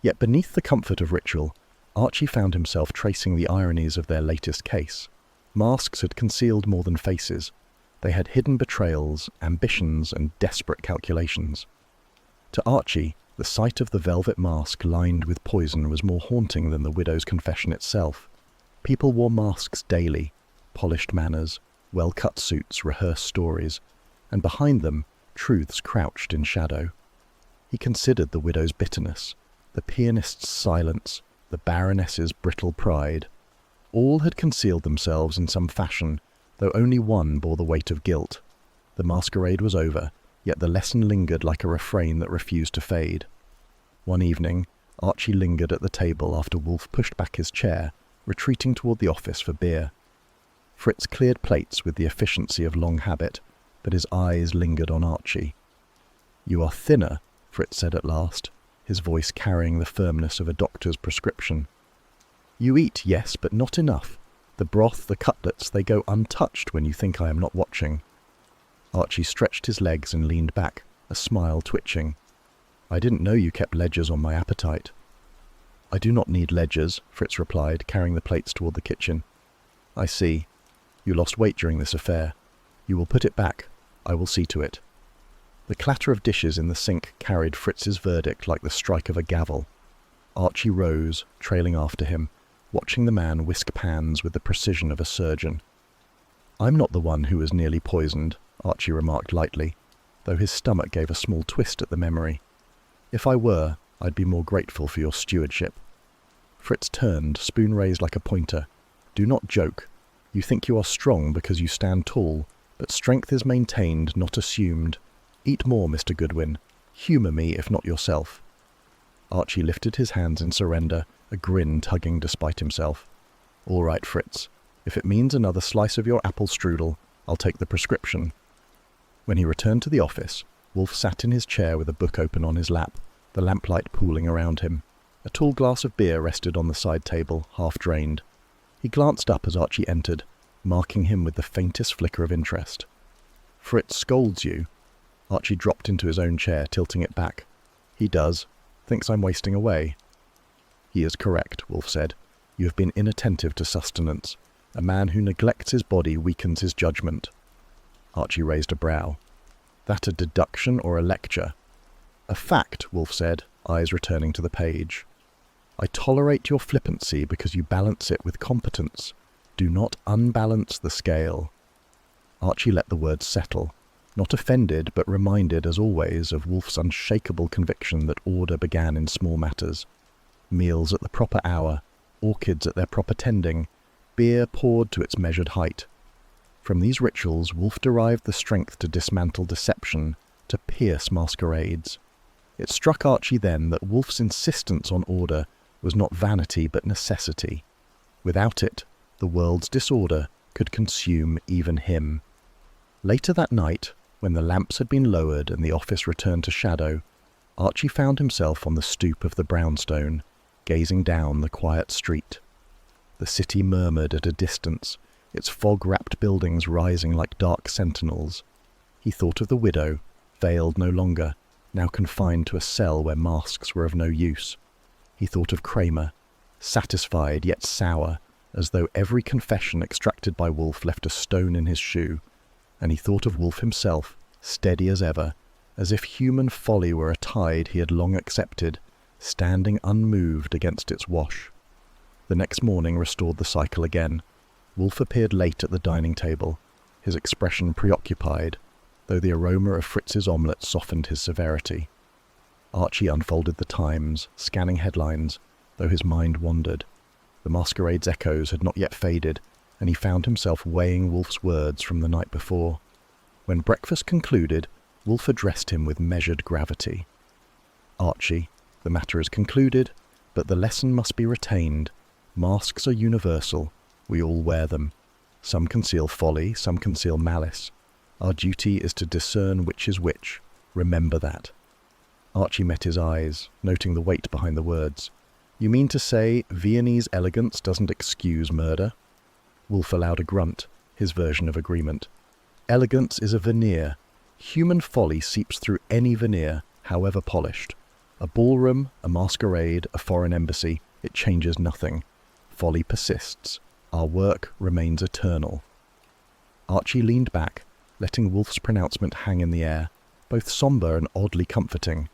Yet beneath the comfort of ritual, Archie found himself tracing the ironies of their latest case. Masks had concealed more than faces. They had hidden betrayals, ambitions, and desperate calculations. To Archie, the sight of the velvet mask lined with poison was more haunting than the widow's confession itself. People wore masks daily, polished manners, well-cut suits, rehearsed stories, and behind them, truths crouched in shadow. He considered the widow's bitterness, the pianist's silence, the Baroness's brittle pride. All had concealed themselves in some fashion, though only one bore the weight of guilt. The masquerade was over, yet the lesson lingered like a refrain that refused to fade. One evening, Archie lingered at the table after Wolfe pushed back his chair, retreating toward the office for beer. Fritz cleared plates with the efficiency of long habit, but his eyes lingered on Archie. "You are thinner," Fritz said at last, his voice carrying the firmness of a doctor's prescription. "You eat, yes, but not enough. The broth, the cutlets, they go untouched when you think I am not watching." Archie stretched his legs and leaned back, a smile twitching. "I didn't know you kept ledgers on my appetite." "I do not need ledgers," Fritz replied, carrying the plates toward the kitchen. "I see. You lost weight during this affair. You will put it back. I will see to it." The clatter of dishes in the sink carried Fritz's verdict like the strike of a gavel. Archie rose, trailing after him, watching the man whisk pans with the precision of a surgeon. "I'm not the one who was nearly poisoned," Archie remarked lightly, though his stomach gave a small twist at the memory. "If I were, I'd be more grateful for your stewardship." Fritz turned, spoon raised like a pointer. "Do not joke. You think you are strong because you stand tall, but strength is maintained, not assumed. Eat more, Mr. Goodwin. Humour me, if not yourself." Archie lifted his hands in surrender, a grin tugging despite himself. "All right, Fritz. If it means another slice of your apple strudel, I'll take the prescription." When he returned to the office, Wolfe sat in his chair with a book open on his lap, the lamplight pooling around him. A tall glass of beer rested on the side table, half drained. He glanced up as Archie entered, marking him with the faintest flicker of interest. "Fritz scolds you?" Archie dropped into his own chair, tilting it back. "He does. Thinks I'm wasting away." "He is correct," Wolfe said. "You have been inattentive to sustenance. A man who neglects his body weakens his judgment." Archie raised a brow. "That a deduction or a lecture?" "A fact," Wolfe said, eyes returning to the page. "I tolerate your flippancy because you balance it with competence. Do not unbalance the scale." Archie let the words settle, not offended but reminded, as always, of Wolfe's unshakable conviction that order began in small matters. Meals at the proper hour, orchids at their proper tending, beer poured to its measured height. From these rituals, Wolfe derived the strength to dismantle deception, to pierce masquerades. It struck Archie then that Wolfe's insistence on order was not vanity but necessity. Without it, the world's disorder could consume even him. Later that night, when the lamps had been lowered and the office returned to shadow, Archie found himself on the stoop of the brownstone, gazing down the quiet street. The city murmured at a distance, its fog-wrapped buildings rising like dark sentinels. He thought of the widow, veiled no longer, now confined to a cell where masks were of no use. He thought of Kramer, satisfied yet sour, as though every confession extracted by Wolfe left a stone in his shoe, and he thought of Wolfe himself, steady as ever, as if human folly were a tide he had long accepted, standing unmoved against its wash. The next morning restored the cycle again. Wolfe appeared late at the dining table, his expression preoccupied, though the aroma of Fritz's omelette softened his severity. Archie unfolded the Times, scanning headlines, though his mind wandered. The masquerade's echoes had not yet faded, and he found himself weighing Wolfe's words from the night before. When breakfast concluded, Wolfe addressed him with measured gravity. "Archie, the matter is concluded, but the lesson must be retained. Masks are universal. We all wear them. Some conceal folly, some conceal malice. Our duty is to discern which is which. Remember that." Archie met his eyes, noting the weight behind the words. "You mean to say Viennese elegance doesn't excuse murder?" Wolfe allowed a grunt, his version of agreement. "Elegance is a veneer. Human folly seeps through any veneer, however polished. A ballroom, a masquerade, a foreign embassy, it changes nothing. Folly persists. Our work remains eternal." Archie leaned back, letting Wolfe's pronouncement hang in the air, both sombre and oddly comforting.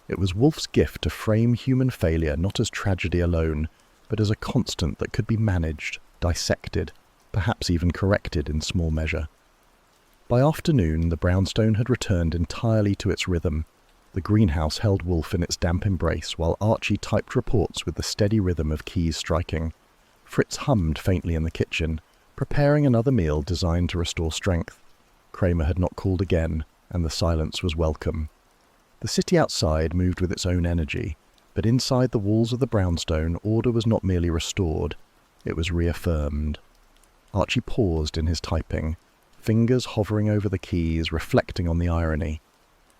It was Wolfe's gift to frame human failure not as tragedy alone, but as a constant that could be managed, dissected, perhaps even corrected in small measure. By afternoon, the brownstone had returned entirely to its rhythm. The greenhouse held Wolfe in its damp embrace while Archie typed reports with the steady rhythm of keys striking. Fritz hummed faintly in the kitchen, preparing another meal designed to restore strength. Kramer had not called again, and the silence was welcome. The city outside moved with its own energy, but inside the walls of the brownstone, order was not merely restored, it was reaffirmed. Archie paused in his typing, fingers hovering over the keys, reflecting on the irony.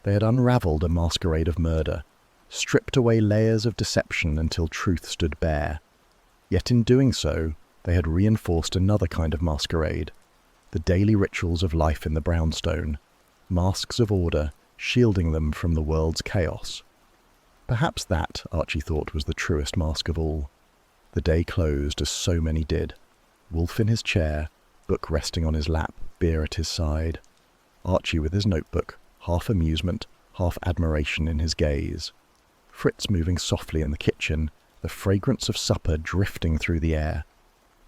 They had unravelled a masquerade of murder, stripped away layers of deception until truth stood bare. Yet in doing so, they had reinforced another kind of masquerade, the daily rituals of life in the brownstone, masks of order, shielding them from the world's chaos. Perhaps that, Archie thought, was the truest mask of all. The day closed as so many did. Wolfe in his chair, book resting on his lap, beer at his side. Archie with his notebook, half amusement, half admiration in his gaze. Fritz moving softly in the kitchen, the fragrance of supper drifting through the air.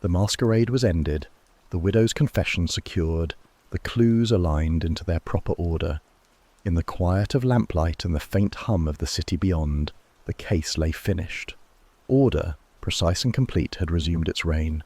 The masquerade was ended, the widow's confession secured, the clues aligned into their proper order. In the quiet of lamplight and the faint hum of the city beyond, the case lay finished. Order, precise and complete, had resumed its reign.